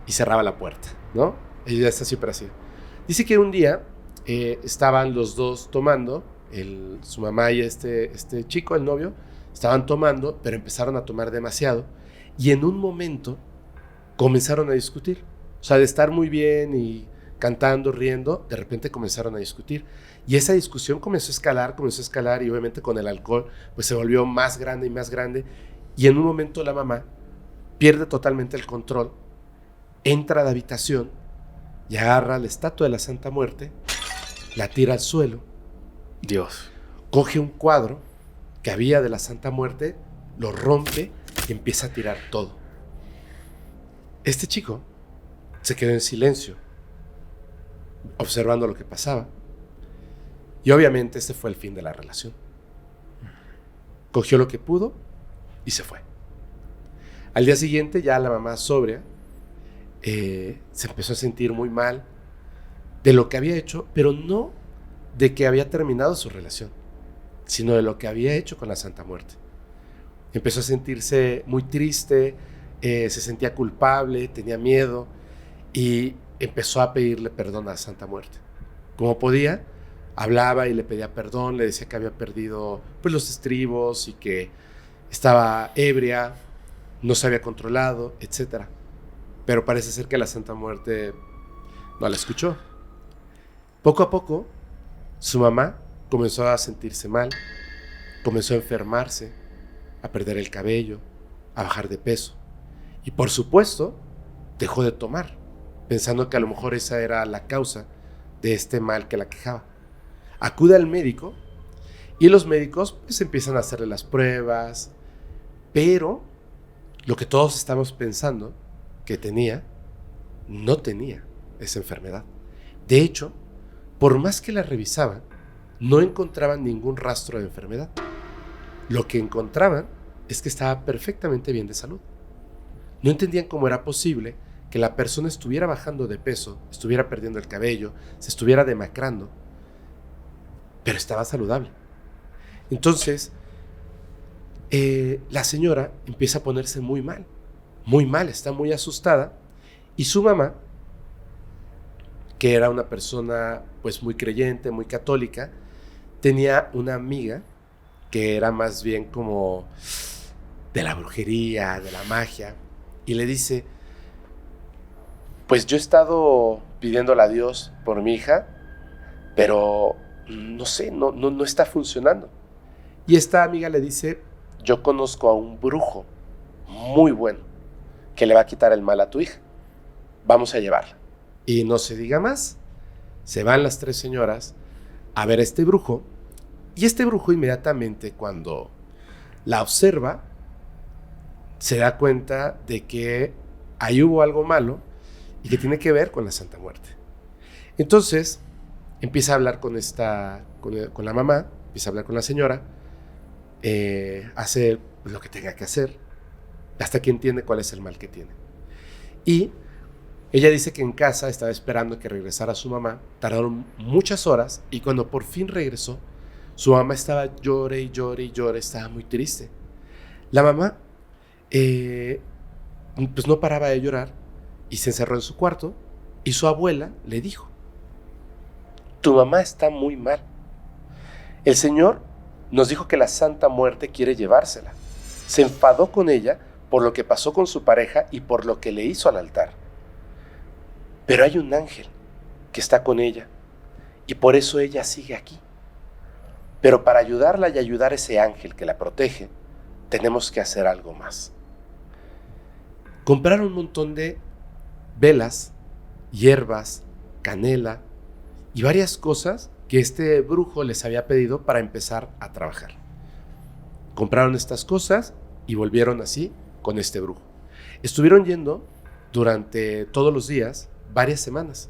S1: y cerraba la puerta, ¿no? Ella está súper así. Dice que un día estaban los dos tomando, su mamá y este chico, el novio, estaban tomando, pero empezaron a tomar demasiado y en un momento comenzaron a discutir. O sea, de estar muy bien y cantando, riendo, de repente comenzaron a discutir. Y esa discusión comenzó a escalar y obviamente con el alcohol pues se volvió más grande y más grande. Y en un momento la mamá pierde totalmente el control, entra a la habitación y agarra la estatua de la Santa Muerte, la tira al suelo.
S2: Dios.
S1: Coge un cuadro que había de la Santa Muerte, lo rompe y empieza a tirar todo. Este chico se quedó en silencio, observando lo que pasaba. Y obviamente este fue el fin de la relación. Cogió lo que pudo y se fue. Al día siguiente, ya la mamá sobria, se empezó a sentir muy mal de lo que había hecho, pero no de que había terminado su relación, sino de lo que había hecho con la Santa Muerte. Empezó a sentirse muy triste, se sentía culpable, tenía miedo y empezó a pedirle perdón a la Santa Muerte. Como podía, hablaba y le pedía perdón, le decía que había perdido pues, los estribos y que estaba ebria, no se había controlado, etc. Pero parece ser que la Santa Muerte no la escuchó. Poco a poco, su mamá comenzó a sentirse mal, comenzó a enfermarse, a perder el cabello, a bajar de peso. Y por supuesto, dejó de tomar, pensando que a lo mejor esa era la causa de este mal que la quejaba. Acude al médico y los médicos pues empiezan a hacerle las pruebas, pero lo que todos estamos pensando que tenía, no tenía esa enfermedad. De hecho, por más que la revisaban, no encontraban ningún rastro de enfermedad. Lo que encontraban es que estaba perfectamente bien de salud. No entendían cómo era posible que la persona estuviera bajando de peso, estuviera perdiendo el cabello, se estuviera demacrando, pero estaba saludable. Entonces, la señora empieza a ponerse muy mal, está muy asustada, y su mamá, que era una persona pues muy creyente, muy católica, tenía una amiga que era más bien como de la brujería, de la magia, y le dice, pues yo he estado pidiéndole a Dios por mi hija, pero no sé, no está funcionando. Y esta amiga le dice, yo conozco a un brujo muy bueno que le va a quitar el mal a tu hija. Vamos a llevarla. Y no se diga más, se van las tres señoras a ver a este brujo, y este brujo inmediatamente cuando la observa se da cuenta de que ahí hubo algo malo y que tiene que ver con la Santa Muerte. Entonces empieza a hablar con la mamá, empieza a hablar con la señora, hace lo que tenga que hacer hasta que entiende cuál es el mal que tiene. Y Ella dice que en casa estaba esperando que regresara su mamá, tardaron muchas horas y cuando por fin regresó, su mamá estaba llore y llore y llore, estaba muy triste. La mamá pues no paraba de llorar y se encerró en su cuarto y su abuela le dijo: tu mamá está muy mal. El Señor nos dijo que la Santa Muerte quiere llevársela. Se enfadó con ella por lo que pasó con su pareja y por lo que le hizo al altar. Pero hay un ángel que está con ella y por eso ella sigue aquí. Pero para ayudarla y ayudar a ese ángel que la protege, tenemos que hacer algo más. Compraron un montón de velas, hierbas, canela y varias cosas que este brujo les había pedido para empezar a trabajar. Compraron estas cosas y volvieron así con este brujo. Estuvieron yendo durante todos los días varias semanas.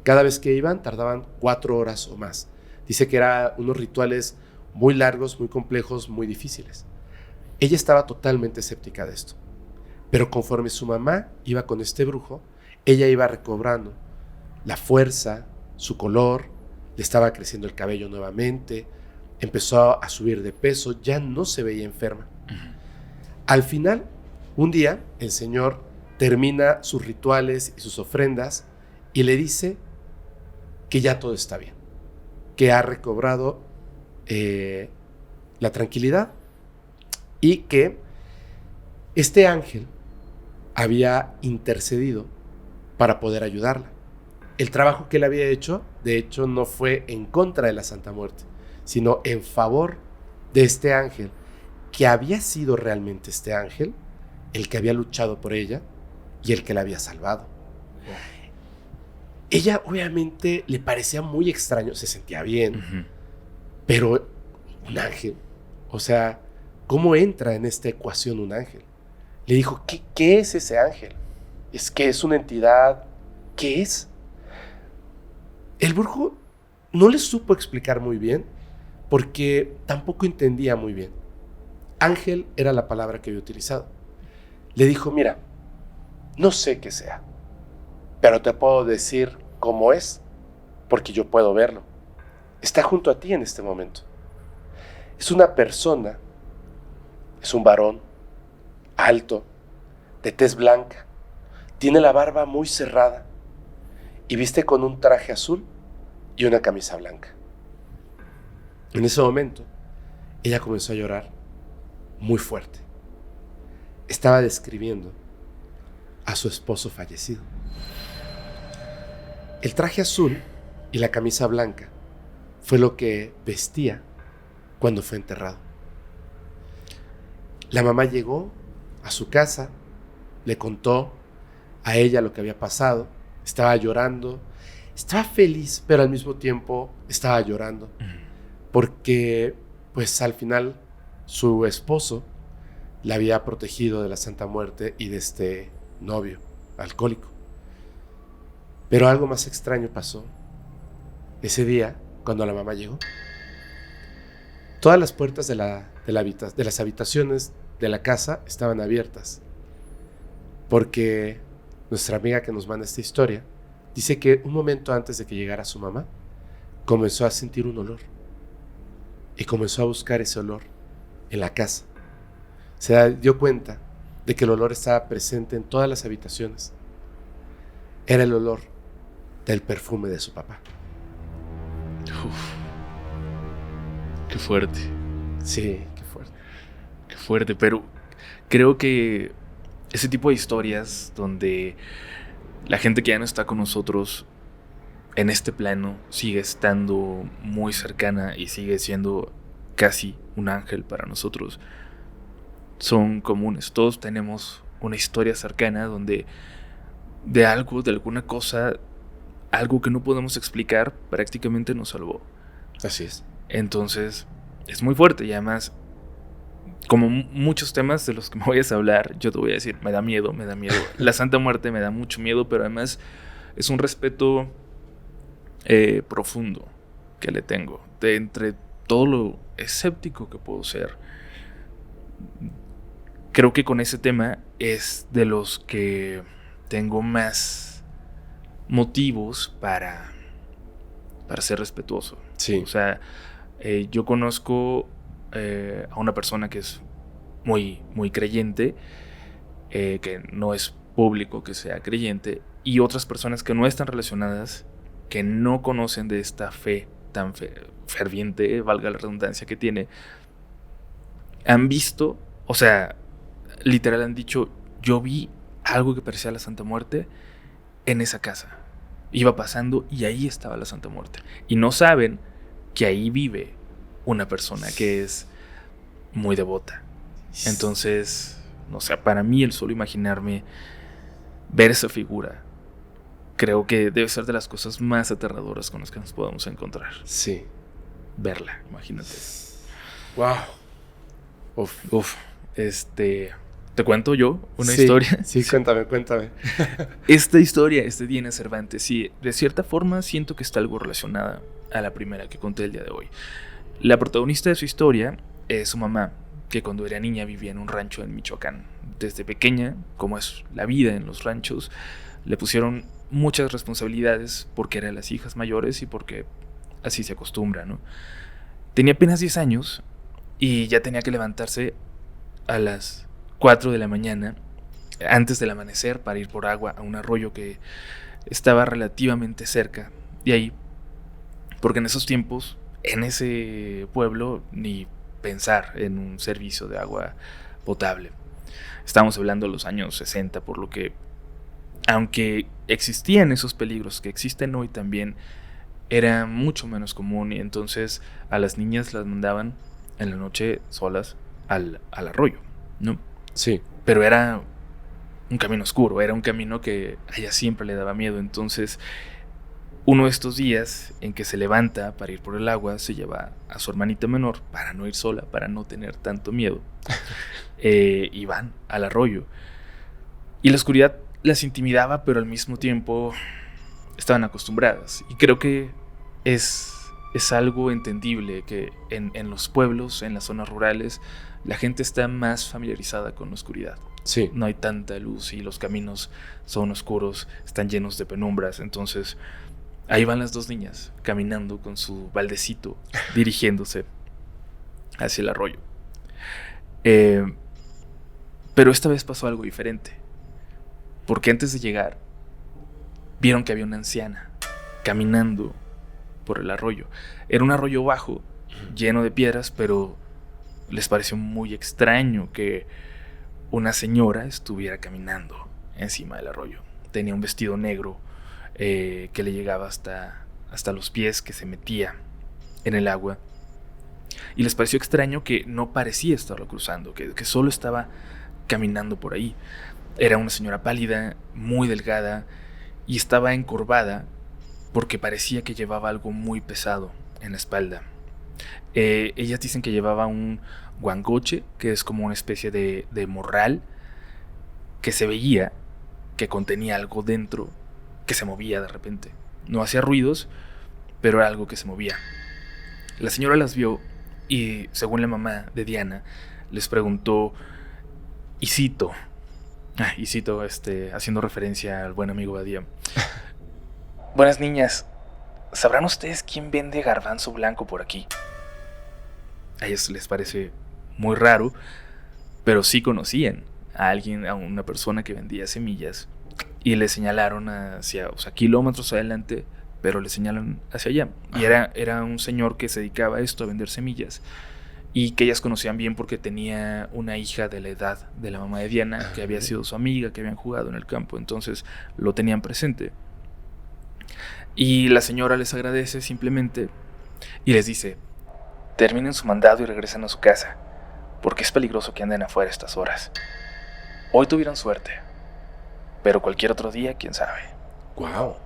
S1: Cada vez que iban tardaban 4 horas o más. Dice que eran unos rituales muy largos, muy complejos, muy difíciles. Ella estaba totalmente escéptica de esto. Pero conforme su mamá iba con este brujo, ella iba recobrando la fuerza, su color, le estaba creciendo el cabello nuevamente, empezó a subir de peso, ya no se veía enferma. Al final, un día, el Señor termina sus rituales y sus ofrendas y le dice que ya todo está bien, que ha recobrado la tranquilidad y que este ángel había intercedido para poder ayudarla. El trabajo que él había hecho, de hecho, no fue en contra de la Santa Muerte, sino en favor de este ángel, que había sido realmente este ángel, el que había luchado por ella y el que la había salvado. Ella obviamente le parecía muy extraño, se sentía bien, pero un ángel, o sea, ¿cómo entra en esta ecuación un ángel? Le dijo, ¿qué es ese ángel? ¿Es que es una entidad? ¿Qué es? El brujo no le supo explicar muy bien porque tampoco entendía muy bien. Ángel era la palabra que había utilizado. Le dijo, mira, no sé qué sea, pero te puedo decir cómo es, porque yo puedo verlo. Está junto a ti en este momento. Es una persona, es un varón, alto, de tez blanca, tiene la barba muy cerrada y viste con un traje azul y una camisa blanca. En ese momento, ella comenzó a llorar muy fuerte. Estaba describiendo a su esposo fallecido. El traje azul y la camisa blanca fue lo que vestía cuando fue enterrado. La mamá llegó a su casa, le contó a ella lo que había pasado, estaba llorando, estaba feliz, pero al mismo tiempo estaba llorando, porque pues al final su esposo la había protegido de la Santa Muerte y de este novio alcohólico. Pero algo más extraño pasó ese día cuando la mamá llegó. Todas las puertas de las habitaciones de la casa estaban abiertas, porque nuestra amiga que nos manda esta historia dice que un momento antes de que llegara su mamá, comenzó a sentir un olor y comenzó a buscar ese olor en la casa. Se dio cuenta de que el olor estaba presente en todas las habitaciones. Era el olor del perfume de su papá.
S2: Uf, qué fuerte.
S1: Sí, qué fuerte.
S2: Qué fuerte, pero creo que ese tipo de historias donde la gente que ya no está con nosotros en este plano sigue estando muy cercana y sigue siendo casi un ángel para nosotros, son comunes. Todos tenemos una historia cercana donde de algo, de alguna cosa, algo que no podemos explicar, prácticamente nos salvó.
S1: Así es.
S2: Entonces, es muy fuerte y además, como muchos temas de los que me vayas a hablar, yo te voy a decir, me da miedo. La Santa Muerte me da mucho miedo, pero además es un respeto profundo que le tengo. De entre todo lo escéptico que puedo ser, creo que con ese tema es de los que tengo más motivos para ser respetuoso.
S1: Sí.
S2: O sea, yo conozco a una persona que es muy, muy creyente, que no es público que sea creyente, y otras personas que no están relacionadas, que no conocen de esta fe tan ferviente, valga la redundancia, que tiene, han visto, o sea, literal han dicho, yo vi algo que parecía la Santa Muerte en esa casa. Iba pasando y ahí estaba la Santa Muerte. Y no saben que ahí vive una persona que es muy devota. Entonces, no sé, para mí el solo imaginarme ver esa figura, creo que debe ser de las cosas más aterradoras con las que nos podemos encontrar.
S1: Sí.
S2: Verla, imagínate.
S1: Wow.
S2: Uf. ¿Te cuento yo una historia?
S1: Sí, cuéntame.
S2: Esta historia es de Diana Cervantes. Sí, de cierta forma siento que está algo relacionada a la primera que conté el día de hoy. La protagonista de su historia es su mamá, que cuando era niña vivía en un rancho en Michoacán. Desde pequeña, como es la vida en los ranchos, le pusieron muchas responsabilidades porque eran las hijas mayores y porque así se acostumbra, ¿no? Tenía apenas 10 años y ya tenía que levantarse a las 4 de la mañana antes del amanecer para ir por agua a un arroyo que estaba relativamente cerca de ahí, porque en esos tiempos, en ese pueblo, ni pensar en un servicio de agua potable. Estamos hablando de los años 60, por lo que, aunque existían esos peligros que existen hoy también, era mucho menos común, y entonces a las niñas las mandaban en la noche solas al arroyo, ¿no?
S1: Sí.
S2: Pero era un camino oscuro, era un camino que a ella siempre le daba miedo. Entonces, uno de estos días en que se levanta para ir por el agua, se lleva a su hermanita menor para no ir sola, para no tener tanto miedo, y van al arroyo. Y la oscuridad las intimidaba, pero al mismo tiempo estaban acostumbradas. Y creo que es algo entendible que en los pueblos, en las zonas rurales, la gente está más familiarizada con la oscuridad.
S1: Sí.
S2: No hay tanta luz y los caminos son oscuros, están llenos de penumbras. Entonces, ahí van las dos niñas, caminando con su baldecito, dirigiéndose hacia el arroyo. Pero esta vez pasó algo diferente, porque antes de llegar, vieron que había una anciana caminando por el arroyo. Era un arroyo bajo, lleno de piedras, pero les pareció muy extraño que una señora estuviera caminando encima del arroyo. Tenía un vestido negro que le llegaba hasta los pies, que se metía en el agua. Y les pareció extraño que no parecía estarlo cruzando, que solo estaba caminando por ahí. Era una señora pálida, muy delgada, y estaba encorvada porque parecía que llevaba algo muy pesado en la espalda. Ellas dicen que llevaba un guangoche, que es como una especie de morral, que se veía que contenía algo dentro, que se movía de repente. No hacía ruidos, pero era algo que se movía. La señora las vio y, según la mamá de Diana, les preguntó, y cito, haciendo referencia al buen amigo Badía: buenas niñas, ¿sabrán ustedes quién vende garbanzo blanco por aquí? A ellos les parece muy raro, pero sí conocían a alguien, a una persona que vendía semillas, y le señalaron hacia, kilómetros adelante, pero le señalan hacia allá. Y era un señor que se dedicaba a esto, a vender semillas, y que ellas conocían bien porque tenía una hija de la edad de la mamá de Diana, que había sido su amiga, que habían jugado en el campo, entonces lo tenían presente. Y la señora les agradece simplemente y les dice: terminen su mandado y regresen a su casa, porque es peligroso que anden afuera a estas horas. Hoy tuvieron suerte, pero cualquier otro día, quién sabe.
S1: Wow.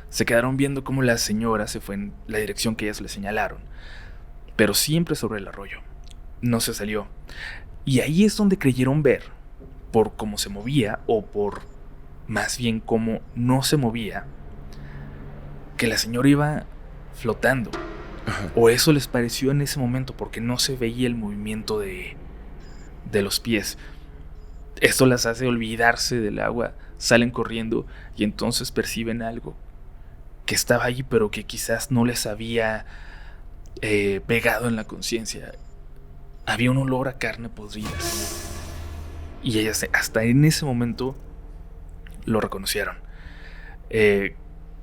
S2: Se quedaron viendo cómo la señora se fue en la dirección que ellas le señalaron, pero siempre sobre el arroyo. No se salió. Y ahí es donde creyeron ver, por cómo se movía, o por más bien cómo no se movía, que la señora iba flotando.
S1: Ajá.
S2: O eso les pareció en ese momento, porque no se veía el movimiento de los pies. Esto las hace olvidarse del agua, salen corriendo y entonces perciben algo que estaba ahí pero que quizás no les había pegado en la conciencia. Había un olor a carne podrida y ellas hasta en ese momento lo reconocieron.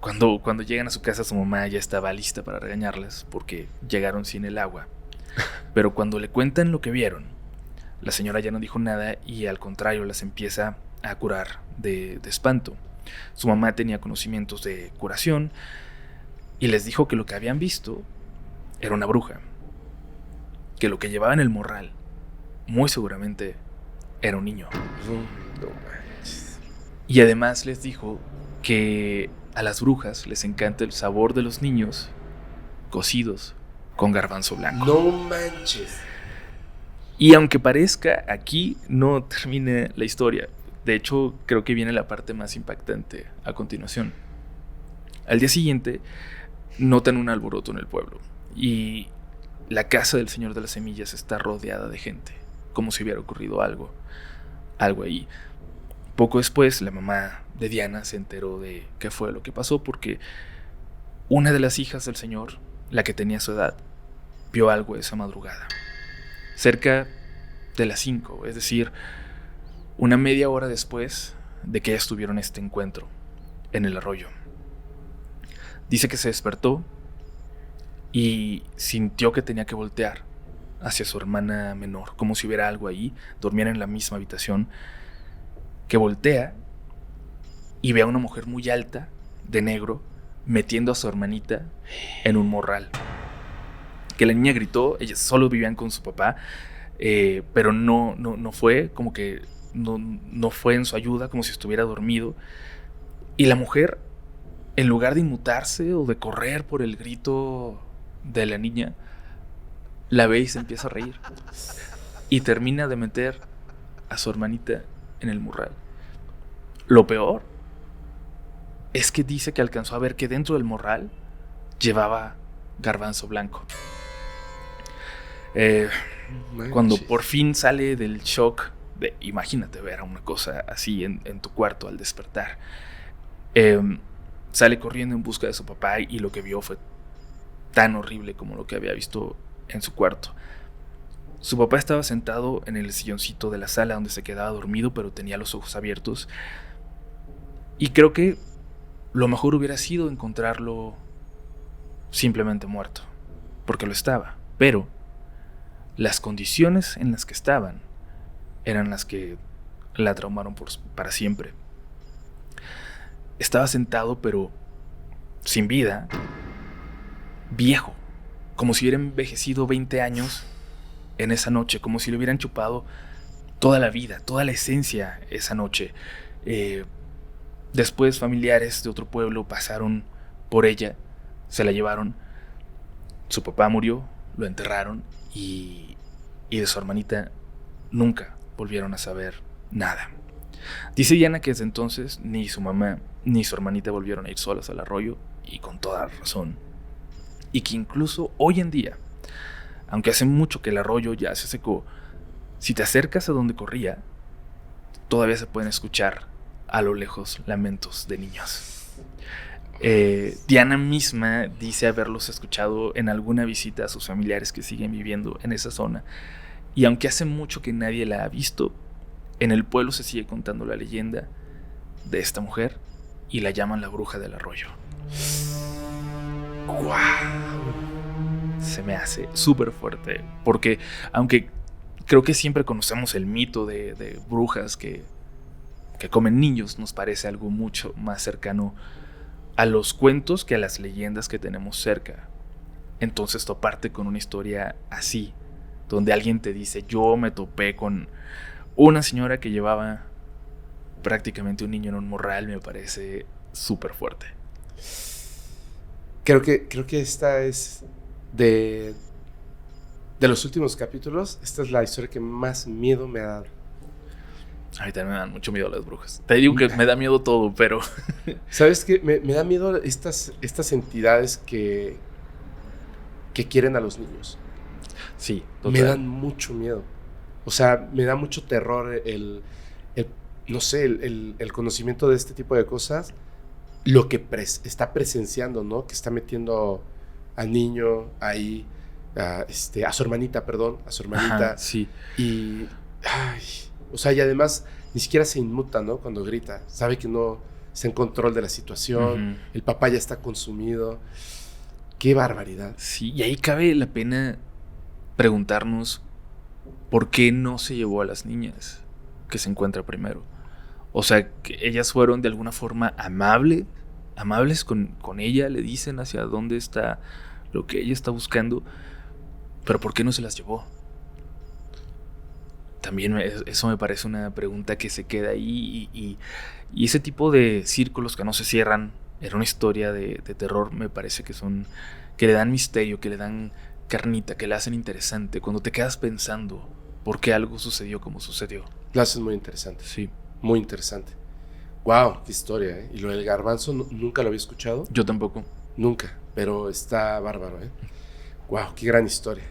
S2: Cuando llegan a su casa, su mamá ya estaba lista para regañarlas porque llegaron sin el agua. Pero cuando le cuentan lo que vieron, la señora ya no dijo nada y al contrario las empieza a curar de espanto. Su mamá tenía conocimientos de curación y les dijo que lo que habían visto era una bruja, que lo que llevaba en el morral muy seguramente era un niño.
S1: No manches.
S2: Y además les dijo que a las brujas les encanta el sabor de los niños cocidos con garbanzo blanco.
S1: No manches.
S2: Y aunque parezca, aquí no termina la historia. De hecho, creo que viene la parte más impactante a continuación. Al día siguiente, notan un alboroto en el pueblo y la casa del Señor de las Semillas está rodeada de gente, como si hubiera ocurrido algo ahí. Poco después, la mamá de Diana se enteró de qué fue lo que pasó porque una de las hijas del Señor, la que tenía su edad, vio algo esa madrugada. Cerca de las 5, es decir, una media hora después de que ellas tuvieron este encuentro en el arroyo. Dice que se despertó y sintió que tenía que voltear hacia su hermana menor, como si hubiera algo ahí, dormían en la misma habitación, que voltea y ve a una mujer muy alta, de negro, metiendo a su hermanita en un morral. Que la niña gritó, ellas solo vivían con su papá, pero no fue, como que no fue en su ayuda, como si estuviera dormido. Y la mujer, en lugar de inmutarse o de correr por el grito de la niña, la ve y se empieza a reír. Y termina de meter a su hermanita en el morral. Lo peor es que dice que alcanzó a ver que dentro del morral llevaba garbanzo blanco. Cuando por fin sale del shock de, imagínate ver a una cosa así en tu cuarto al despertar, sale corriendo en busca de su papá y lo que vio fue tan horrible como lo que había visto en su cuarto. Su papá estaba sentado en el silloncito de la sala donde se quedaba dormido, pero tenía los ojos abiertos. Y creo que lo mejor hubiera sido encontrarlo simplemente muerto, porque lo estaba. Pero las condiciones en las que estaban eran las que la traumaron para siempre. Estaba sentado, pero sin vida, viejo, como si hubiera envejecido 20 años en esa noche, como si le hubieran chupado toda la vida, toda la esencia esa noche. Después familiares de otro pueblo pasaron por ella, se la llevaron. Su papá murió, lo enterraron y de su hermanita nunca volvieron a saber nada. Dice Diana que desde entonces ni su mamá ni su hermanita volvieron a ir solas al arroyo, y con toda razón. Y que incluso hoy en día, aunque hace mucho que el arroyo ya se secó, si te acercas a donde corría, todavía se pueden escuchar a lo lejos lamentos de niños. Diana misma dice haberlos escuchado en alguna visita a sus familiares que siguen viviendo en esa zona. Y aunque hace mucho que nadie la ha visto, en el pueblo se sigue contando la leyenda de esta mujer y la llaman la bruja del arroyo. ¡Wow! Se me hace súper fuerte, porque aunque creo que siempre conocemos el mito de brujas que comen niños, nos parece algo mucho más cercano a los cuentos que a las leyendas que tenemos cerca. Entonces toparte con una historia así, donde alguien te dice, yo me topé con una señora que llevaba prácticamente un niño en un morral, me parece súper fuerte.
S1: Creo que esta es de los últimos capítulos, esta es la historia que más miedo me ha dado.
S2: A mí también me dan mucho miedo las brujas. Te digo que me da miedo todo, pero...
S1: ¿Sabes qué? Me da miedo estas entidades que quieren a los niños.
S2: Sí, total.
S1: Me dan mucho miedo. O sea, me da mucho terror no sé, el conocimiento de este tipo de cosas, lo que está presenciando, ¿no? Que está metiendo al niño ahí, a su hermanita, perdón, a su hermanita.
S2: Ajá, sí.
S1: Y, ay, o sea, y además ni siquiera se inmuta, ¿no? Cuando grita, sabe que no está en control de la situación, el papá ya está consumido. ¡Qué barbaridad!
S2: Sí, y ahí cabe la pena preguntarnos por qué no se llevó a las niñas que se encuentra primero. O sea, que ellas fueron de alguna forma amables con ella, le dicen hacia dónde está lo que ella está buscando, pero ¿por qué no se las llevó? También eso me parece una pregunta que se queda ahí y ese tipo de círculos que no se cierran en una historia de terror me parece que le dan misterio, que le dan carnita, que la hacen interesante, cuando te quedas pensando por qué algo sucedió como sucedió.
S1: Lo haces muy interesante.
S2: Sí.
S1: Muy interesante. ¡Wow! ¡Qué historia! ¿Eh? Y lo del garbanzo nunca lo había escuchado.
S2: Yo tampoco.
S1: Nunca, pero está bárbaro, ¿eh? ¡Wow! ¡Qué gran historia!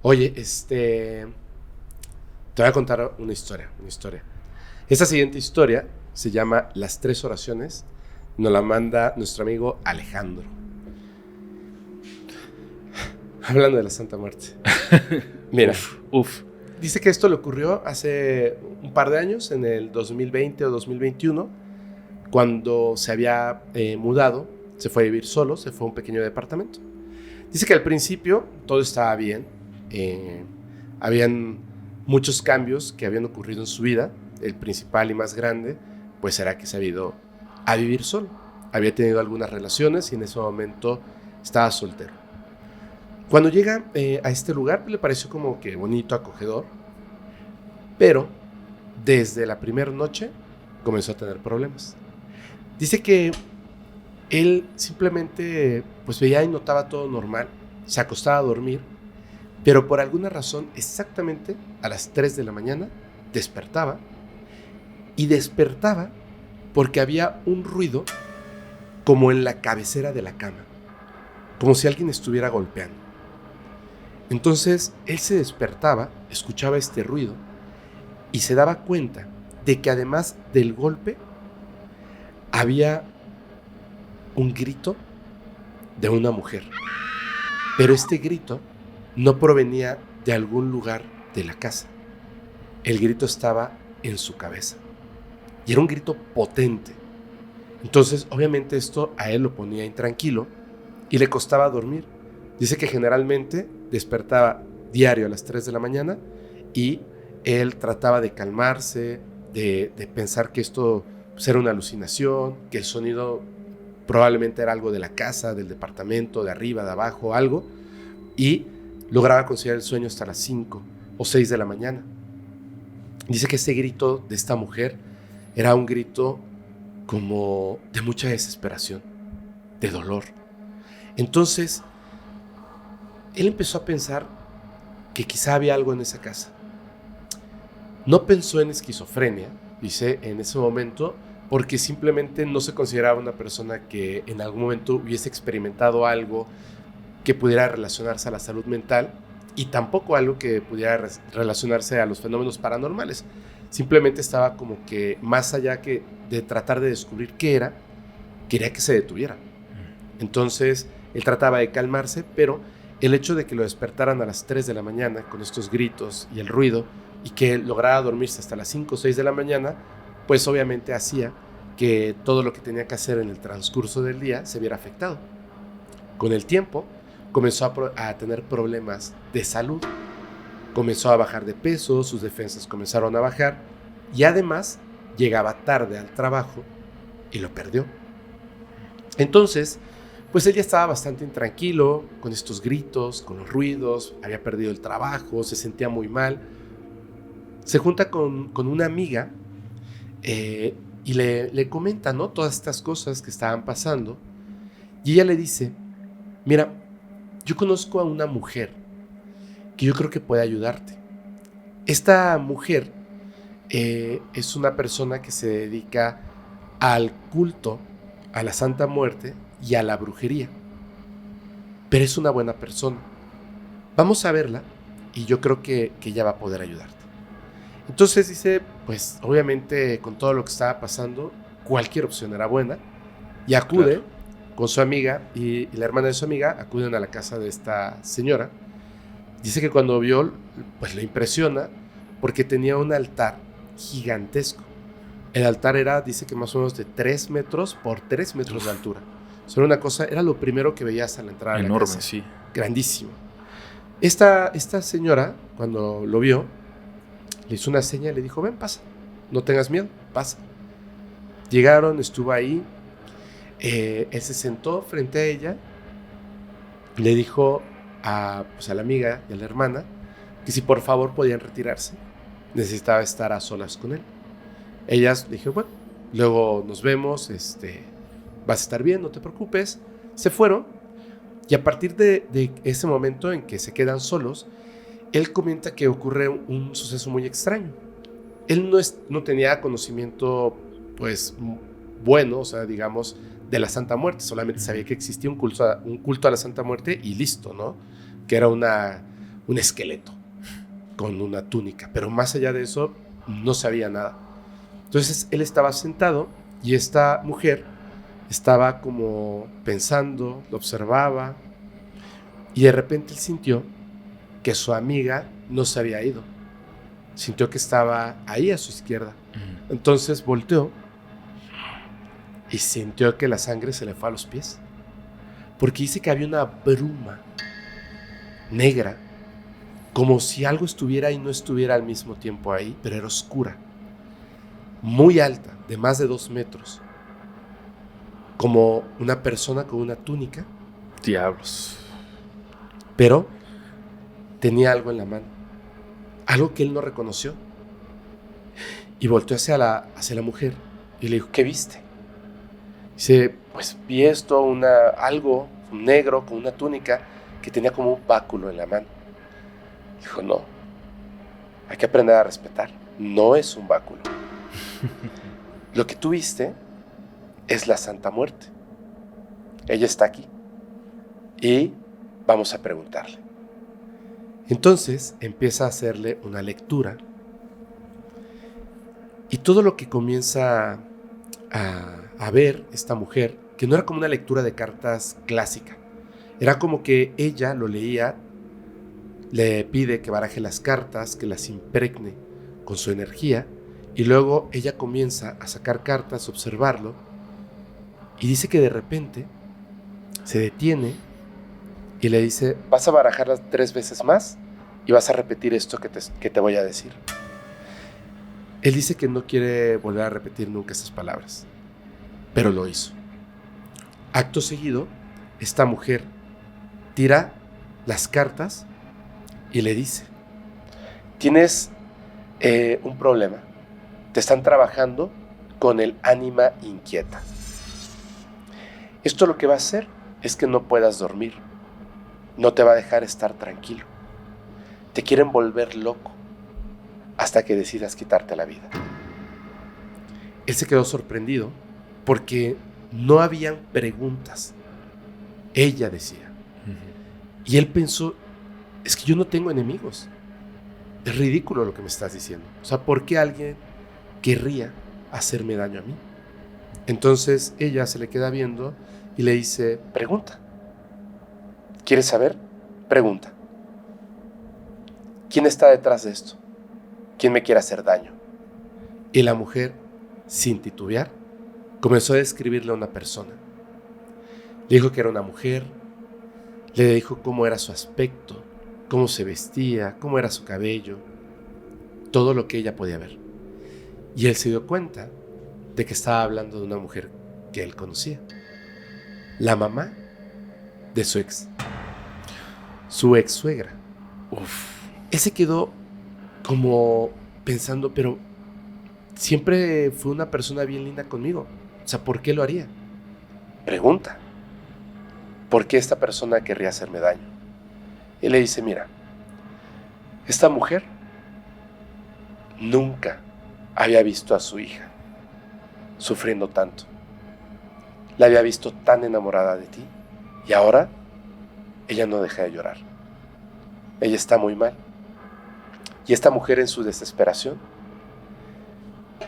S1: Oye, te voy a contar una historia. Esta siguiente historia se llama Las 3 oraciones. Nos la manda nuestro amigo Alejandro. Hablando de la Santa Muerte. Mira.
S2: Uf.
S1: Dice que esto le ocurrió hace un par de años, en el 2020 o 2021, cuando se había mudado, se fue a vivir solo, se fue a un pequeño departamento. Dice que al principio todo estaba bien, habían muchos cambios que habían ocurrido en su vida. El principal y más grande, pues era que se había ido a vivir solo. Había tenido algunas relaciones y en ese momento estaba soltero. Cuando llega a este lugar, le pareció como que bonito, acogedor, pero desde la primera noche comenzó a tener problemas. Dice que él simplemente pues veía y notaba todo normal, se acostaba a dormir, pero por alguna razón exactamente a las 3 de la mañana despertaba porque había un ruido como en la cabecera de la cama, como si alguien estuviera golpeando. Entonces él se despertaba, escuchaba este ruido y se daba cuenta de que además del golpe había un grito de una mujer. Pero este grito no provenía de algún lugar de la casa. El grito estaba en su cabeza y era un grito potente. Entonces obviamente esto a él lo ponía intranquilo y le costaba dormir. Dice que generalmente despertaba diario a las 3 de la mañana y él trataba de calmarse, de pensar que esto pues, era una alucinación, que el sonido probablemente era algo de la casa, del departamento, de arriba, de abajo, algo, y lograba conciliar el sueño hasta las 5 o 6 de la mañana. Dice que ese grito de esta mujer era un grito como de mucha desesperación, de dolor. Entonces él empezó a pensar que quizá había algo en esa casa. No pensó en esquizofrenia, dice, en ese momento, porque simplemente no se consideraba una persona que en algún momento hubiese experimentado algo que pudiera relacionarse a la salud mental y tampoco algo que pudiera relacionarse a los fenómenos paranormales. Simplemente estaba como que más allá que de tratar de descubrir qué era, quería que se detuviera. Entonces él trataba de calmarse, pero el hecho de que lo despertaran a las 3 de la mañana con estos gritos y el ruido y que lograra dormirse hasta las 5 o 6 de la mañana, pues obviamente hacía que todo lo que tenía que hacer en el transcurso del día se viera afectado. Con el tiempo comenzó a tener problemas de salud, comenzó a bajar de peso, sus defensas comenzaron a bajar y además llegaba tarde al trabajo y lo perdió. Entonces, pues él ya estaba bastante intranquilo con estos gritos, con los ruidos, había perdido el trabajo, se sentía muy mal. Se junta con una amiga y le comenta, ¿no?, todas estas cosas que estaban pasando. Y ella le dice, mira, yo conozco a una mujer que yo creo que puede ayudarte. Esta mujer es una persona que se dedica al culto a la Santa Muerte y a la brujería, pero es una buena persona. Vamos a verla y yo creo que ella va a poder ayudarte. Entonces dice, pues obviamente con todo lo que estaba pasando, cualquier opción era buena. Y acude con su amiga y la hermana de su amiga, acuden a la casa de esta señora. Dice que cuando vio, pues le impresiona porque tenía un altar gigantesco. El altar era, dice que más o menos de 3 metros por 3 metros de altura. O sea, era una cosa, era lo primero que veías al entrar a la casa.
S2: Enorme, sí.
S1: Grandísimo. Esta señora, cuando lo vio, le hizo una seña y le dijo, ven, pasa, no tengas miedo, pasa. Llegaron, estuvo ahí, él se sentó frente a ella, le dijo pues a la amiga y a la hermana que si por favor podían retirarse, necesitaba estar a solas con él. Ellas le dijeron, bueno, luego nos vemos, vas a estar bien, no te preocupes. Se fueron y a partir de ese momento en que se quedan solos, él comenta que ocurre un suceso muy extraño. Él no tenía conocimiento, pues, bueno, o sea, digamos, de la Santa Muerte. Solamente sabía que existía un culto a la Santa Muerte y listo, ¿no? Que era un esqueleto con una túnica. Pero más allá de eso, no sabía nada. Entonces, él estaba sentado y esta mujer estaba como pensando, lo observaba y de repente él sintió que su amiga no se había ido. Sintió que estaba ahí a su izquierda. Entonces volteó y sintió que la sangre se le fue a los pies. Porque dice que había una bruma negra, como si algo estuviera y no estuviera al mismo tiempo ahí, pero era oscura, muy alta, de más de 2 metros, como una persona con una túnica.
S2: Diablos.
S1: Pero tenía algo en la mano, algo que él no reconoció. Y volteó hacia la mujer y le dijo, ¿qué viste? Dice, pues vi esto, algo negro con una túnica que tenía como un báculo en la mano. Dijo, no, hay que aprender a respetar, no es un báculo. Lo que tú viste es la Santa Muerte. Ella está aquí y vamos a preguntarle. Entonces empieza a hacerle una lectura y todo lo que comienza a ver esta mujer, que no era como una lectura de cartas clásica, era como que ella lo leía, le pide que baraje las cartas, que las impregne con su energía y luego ella comienza a sacar cartas, observarlo y dice que de repente se detiene y le dice, vas a barajarlas 3 veces más y vas a repetir esto que te voy a decir. Él dice que no quiere volver a repetir nunca esas palabras, pero lo hizo. Acto seguido, esta mujer tira las cartas y le dice, tienes un problema, te están trabajando con el ánima inquieta. Esto lo que va a hacer es que no puedas dormir. No te va a dejar estar tranquilo. Te quieren volver loco hasta que decidas quitarte la vida. Él se quedó sorprendido porque no habían preguntas. Ella decía. Y él pensó, es que yo no tengo enemigos. Es ridículo lo que me estás diciendo. O sea, ¿por qué alguien querría hacerme daño a mí? Entonces ella se le queda viendo y le dice, pregunta. ¿Quieres saber? Pregunta. ¿Quién está detrás de esto? ¿Quién me quiere hacer daño? Y la mujer, sin titubear, comenzó a describirle a una persona. Le dijo que era una mujer, le dijo cómo era su aspecto, cómo se vestía, cómo era su cabello, todo lo que ella podía ver. Y él se dio cuenta de que estaba hablando de una mujer que él conocía, la mamá de su ex-suegra. Él se quedó como pensando, pero siempre fue una persona bien linda conmigo. O sea, ¿por qué lo haría? Pregunta. ¿Por qué esta persona querría hacerme daño? Él le dice, mira, esta mujer nunca había visto a su hija sufriendo tanto. La había visto tan enamorada de ti y ahora ella no deja de llorar. Ella está muy mal. Y esta mujer en su desesperación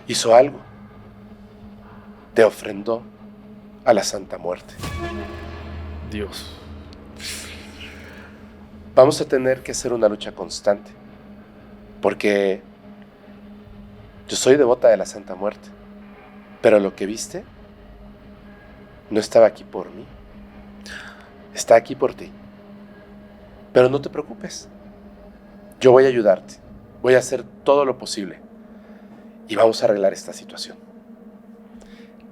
S1: hizo algo. Te ofrendó a la Santa Muerte.
S2: Dios.
S1: Vamos a tener que hacer una lucha constante, porque yo soy devota de la Santa Muerte, pero lo que viste no estaba aquí por mí, está aquí por ti. Pero no te preocupes, yo voy a ayudarte, voy a hacer todo lo posible y vamos a arreglar esta situación.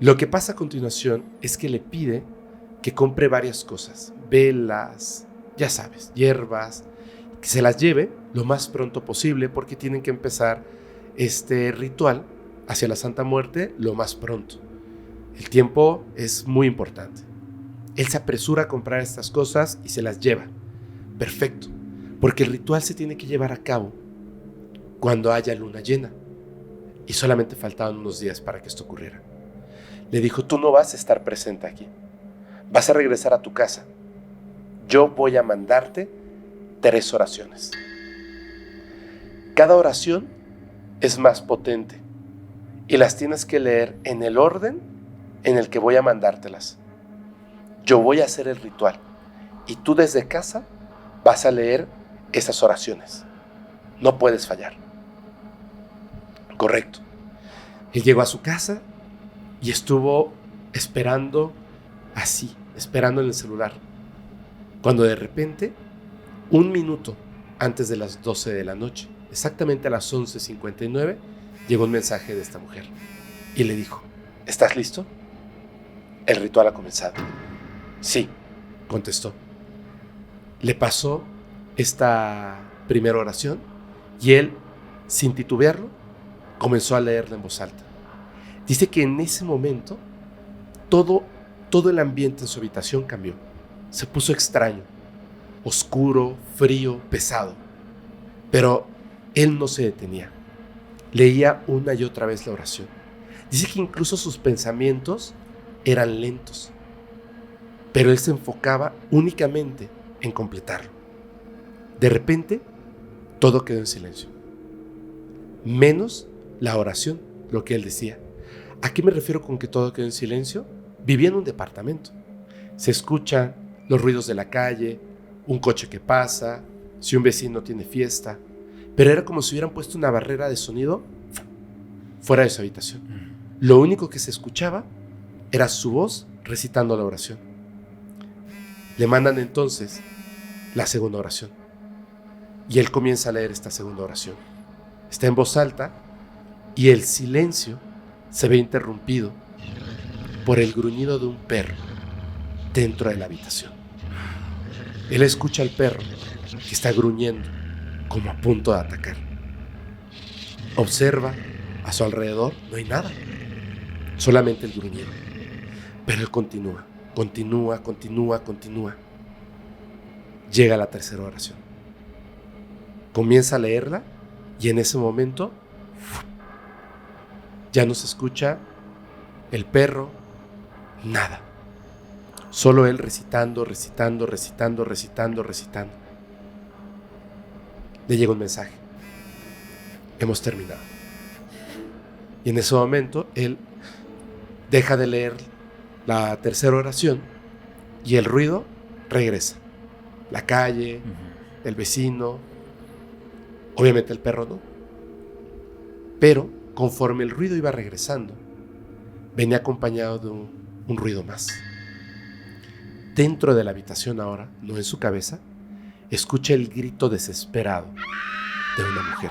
S1: Lo que pasa a continuación es que le pide que compre varias cosas, velas, ya sabes, hierbas, que se las lleve lo más pronto posible porque tienen que empezar este ritual hacia la Santa Muerte lo más pronto. El tiempo es muy importante. Él se apresura a comprar estas cosas y se las lleva. Perfecto, porque el ritual se tiene que llevar a cabo cuando haya luna llena y solamente faltaban unos días para que esto ocurriera. Le dijo, tú no vas a estar presente aquí, vas a regresar a tu casa. Yo voy a mandarte 3 oraciones. Cada oración es más potente y las tienes que leer en el orden en el que voy a mandártelas. Yo voy a hacer el ritual y tú desde casa vas a leer esas oraciones. No puedes fallar. Correcto. Él llegó a su casa y estuvo esperando así, esperando en el celular. Cuando de repente, 1 minuto antes de las 12 de la noche, exactamente a las 11:59, llegó un mensaje de esta mujer y le dijo, ¿estás listo? El ritual ha comenzado. Sí, contestó. Le pasó esta primera oración y él, sin titubearlo, comenzó a leerla en voz alta. Dice que en ese momento todo el ambiente en su habitación cambió. Se puso extraño, oscuro, frío, pesado. Pero él no se detenía. Leía una y otra vez la oración. Dice que incluso sus pensamientos eran lentos, pero él se enfocaba únicamente en completarlo. De repente, todo quedó en silencio, menos la oración, lo que él decía. ¿A qué me refiero con que todo quedó en silencio? Vivía en un departamento. Se escuchan los ruidos de la calle, un coche que pasa, si un vecino tiene fiesta, pero era como si hubieran puesto una barrera de sonido fuera de su habitación. Lo único que se escuchaba era su voz recitando la oración. Le mandan entonces la segunda oración y él comienza a leer esta segunda oración. Está en voz alta y el silencio se ve interrumpido por el gruñido de un perro dentro de la habitación. Él escucha al perro que está gruñendo como a punto de atacar. Observa a su alrededor, no hay nada, solamente el gruñido. Pero él continúa. Llega a la tercera oración. Comienza a leerla y en ese momento ya no se escucha el perro, nada. Solo él recitando. Le llega un mensaje. Hemos terminado. Y en ese momento él deja de leer la tercera oración y el ruido regresa. La calle, el vecino, obviamente el perro no. Pero conforme el ruido iba regresando, venía acompañado de un ruido más. Dentro de la habitación ahora, no en su cabeza, escucha el grito desesperado de una mujer.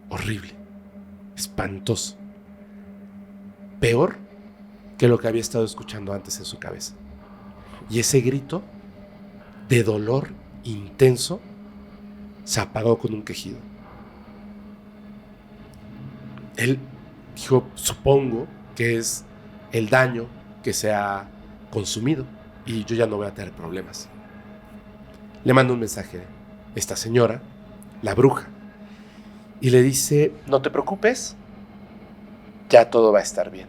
S1: Horrible, espantoso. Peor que lo que había estado escuchando antes en su cabeza. Y ese grito de dolor intenso se apagó con un quejido. Él dijo, supongo que es el daño que se ha consumido y yo ya no voy a tener problemas. Le manda un mensaje a esta señora, la bruja, y le dice, no te preocupes, ya todo va a estar bien.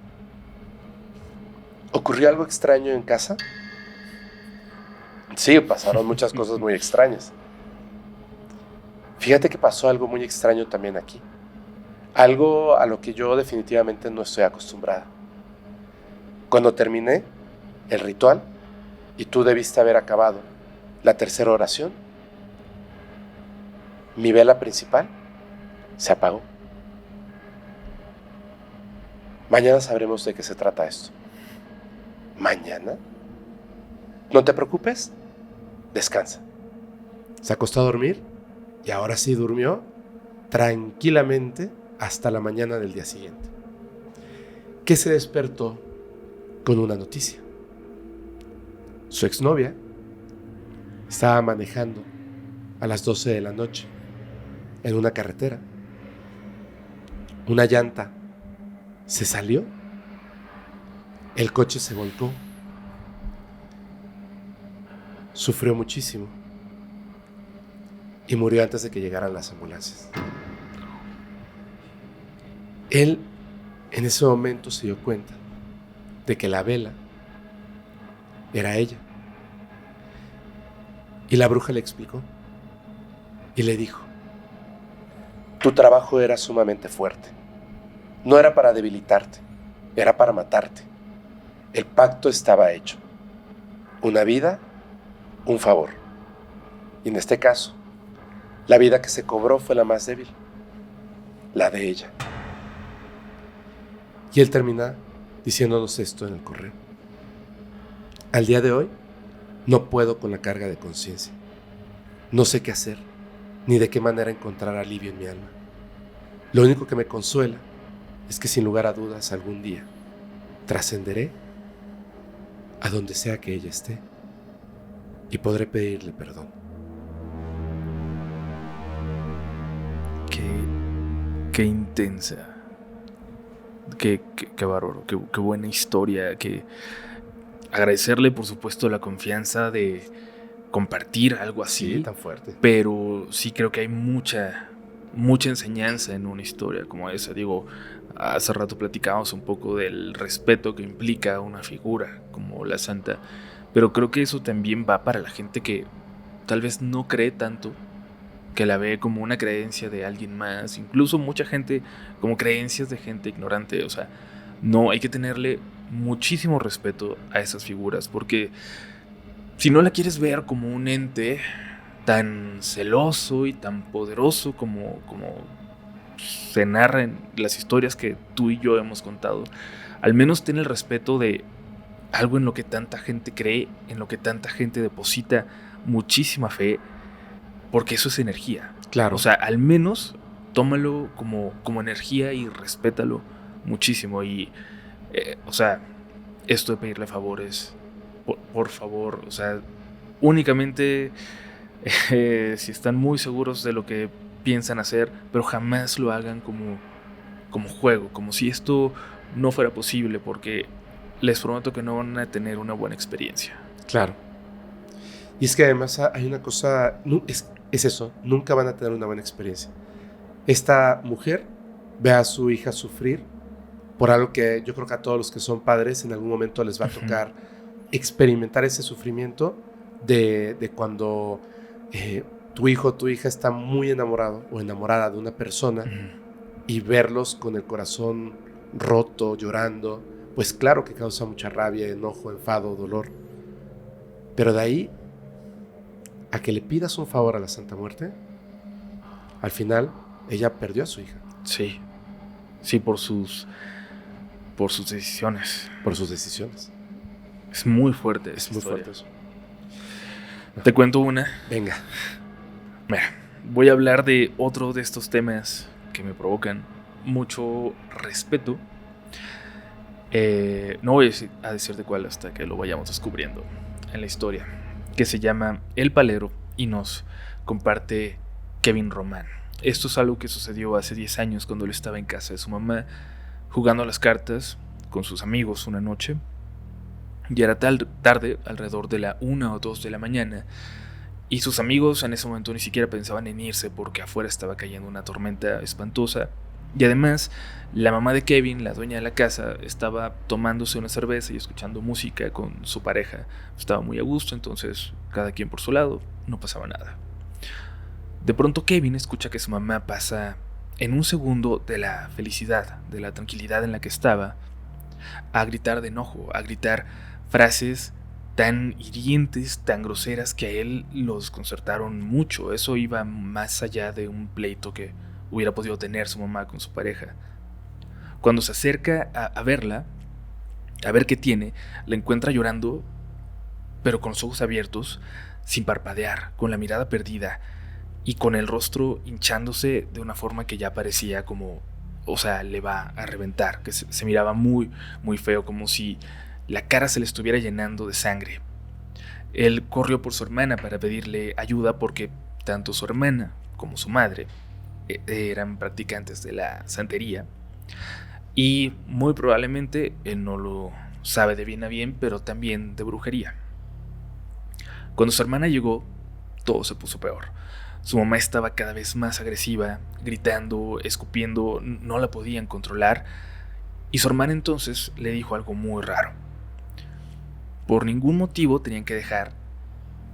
S1: ¿Ocurrió algo extraño en casa? Sí, pasaron muchas cosas muy extrañas. Fíjate que pasó algo muy extraño también aquí. Algo a lo que yo definitivamente no estoy acostumbrada. Cuando terminé el ritual y tú debiste haber acabado la tercera oración, mi vela principal se apagó. Mañana sabremos de qué se trata esto. ¿Mañana? No te preocupes, descansa. Se acostó a dormir y ahora sí durmió tranquilamente hasta la mañana del día siguiente, que se despertó con una noticia. Su exnovia estaba manejando a las 12 de la noche en una carretera. Una llanta se salió, el coche se volcó, sufrió muchísimo y murió antes de que llegaran las ambulancias. Él en ese momento se dio cuenta de que la vela era ella. Y la bruja le explicó y le dijo: tu trabajo era sumamente fuerte. No era para debilitarte, era para matarte. El pacto estaba hecho. Una vida, un favor. Y en este caso, la vida que se cobró fue la más débil, la de ella. Y él termina diciéndonos esto en el correo. Al día de hoy, no puedo con la carga de conciencia. No sé qué hacer, ni de qué manera encontrar alivio en mi alma. Lo único que me consuela es que sin lugar a dudas algún día trascenderé a donde sea que ella esté y podré pedirle perdón.
S2: Qué intensa. Qué bárbaro, qué buena historia. Agradecerle, por supuesto, la confianza de compartir algo así.
S1: Sí, tan fuerte.
S2: Pero sí creo que hay mucha enseñanza en una historia como esa. Digo, hace rato platicábamos un poco del respeto que implica una figura como la santa, pero creo que eso también va para la gente que tal vez no cree tanto, que la ve como una creencia de alguien más, incluso mucha gente como creencias de gente ignorante. O sea, no, hay que tenerle muchísimo respeto a esas figuras, porque si no la quieres ver como un ente tan celoso y tan poderoso como se narra en las historias que tú y yo hemos contado, al menos ten el respeto de algo en lo que tanta gente cree, en lo que tanta gente deposita muchísima fe, porque eso es energía.
S1: Claro.
S2: O sea, al menos tómalo como energía y respétalo muchísimo. Y, o sea, esto de pedirle favores, por favor, o sea, únicamente si están muy seguros de lo que piensan hacer, pero jamás lo hagan como juego, como si esto no fuera posible, porque les prometo que no van a tener una buena experiencia.
S1: Claro. Y es que además hay una cosa, es eso, nunca van a tener una buena experiencia. Esta mujer ve a su hija sufrir por algo que yo creo que a todos los que son padres en algún momento les va a tocar experimentar ese sufrimiento de cuando tu hijo o tu hija está muy enamorado o enamorada de una persona y verlos con el corazón roto, llorando, pues claro que causa mucha rabia, enojo, enfado, dolor. Pero de ahí a que le pidas un favor a la Santa Muerte, al final ella perdió a su hija.
S2: Sí, por sus decisiones.
S1: Por sus decisiones.
S2: Es muy fuerte.
S1: Es muy fuerte eso.
S2: Te cuento una.
S1: Venga.
S2: Mira, voy a hablar de otro de estos temas que me provocan mucho respeto. No voy a decir de cuál hasta que lo vayamos descubriendo en la historia, que se llama El Palero y nos comparte Kevin Román. Esto es algo que sucedió hace 10 años cuando él estaba en casa de su mamá jugando a las cartas con sus amigos una noche. Ya era tarde, alrededor de la 1 o 2 de la mañana, y sus amigos en ese momento ni siquiera pensaban en irse porque afuera estaba cayendo una tormenta espantosa. Y además, la mamá de Kevin, la dueña de la casa, estaba tomándose una cerveza y escuchando música con su pareja. Estaba muy a gusto, entonces cada quien por su lado, no pasaba nada. De pronto Kevin escucha que su mamá pasa en un segundo de la felicidad, de la tranquilidad en la que estaba, a gritar de enojo, a gritar frases tan hirientes, tan groseras, que a él lo desconcertaron mucho. Eso iba más allá de un pleito que hubiera podido tener su mamá con su pareja. Cuando se acerca a verla, a ver qué tiene, la encuentra llorando, pero con los ojos abiertos, sin parpadear, con la mirada perdida y con el rostro hinchándose de una forma que ya parecía como, o sea, le va a reventar, que se miraba muy, muy feo, como si la cara se le estuviera llenando de sangre. Él corrió por su hermana para pedirle ayuda porque tanto su hermana como su madre eran practicantes de la santería y muy probablemente él no lo sabe de bien a bien, pero también de brujería. Cuando su hermana llegó, todo se puso peor. Su mamá estaba cada vez más agresiva, gritando, escupiendo, no la podían controlar, y su hermana entonces le dijo algo muy raro. Por ningún motivo tenían que dejar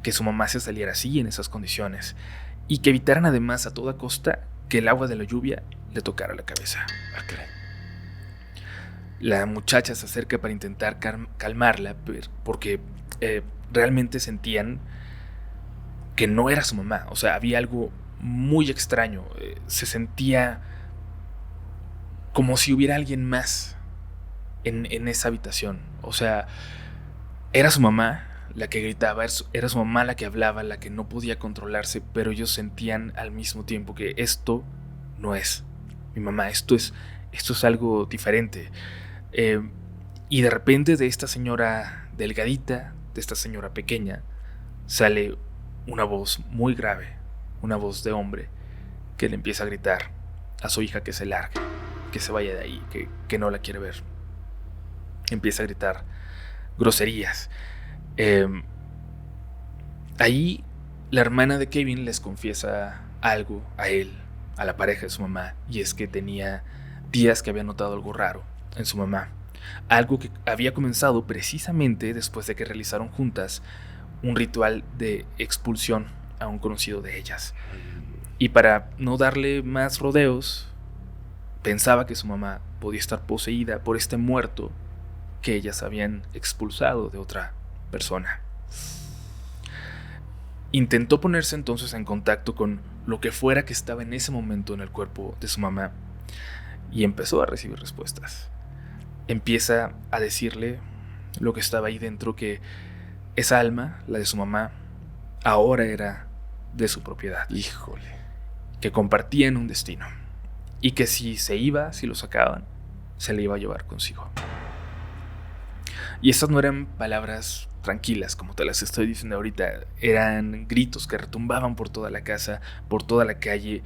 S2: que su mamá se saliera así, en esas condiciones, y que evitaran además a toda costa que el agua de la lluvia le tocara la cabeza. La muchacha se acerca para intentar calmarla, porque realmente sentían que no era su mamá. O sea, había algo muy extraño. Se sentía como si hubiera alguien más en esa habitación. O sea, era su mamá la que gritaba, era su mamá la que hablaba, la que no podía controlarse, pero ellos sentían al mismo tiempo que esto no es mi mamá, esto es algo diferente. Y de repente de esta señora delgadita, de esta señora pequeña, sale una voz muy grave, una voz de hombre, que le empieza a gritar a su hija que se largue, que se vaya de ahí, que no la quiere ver. Empieza a gritar groserías. Ahí la hermana de Kevin les confiesa algo a él, a la pareja de su mamá, y es que tenía días que había notado algo raro en su mamá, algo que había comenzado precisamente después de que realizaron juntas un ritual de expulsión a un conocido de ellas. Y para no darle más rodeos, pensaba que su mamá podía estar poseída por este muerto que ellas habían expulsado de otra persona. Intentó ponerse entonces en contacto con lo que fuera que estaba en ese momento en el cuerpo de su mamá y empezó a recibir respuestas. Empieza a decirle lo que estaba ahí dentro, que esa alma, la de su mamá, ahora era de su propiedad.
S1: Híjole.
S2: Que compartían un destino y que si se iba, si lo sacaban, se le iba a llevar consigo. Y estas no eran palabras tranquilas como te las estoy diciendo ahorita, eran gritos que retumbaban por toda la casa, por toda la calle.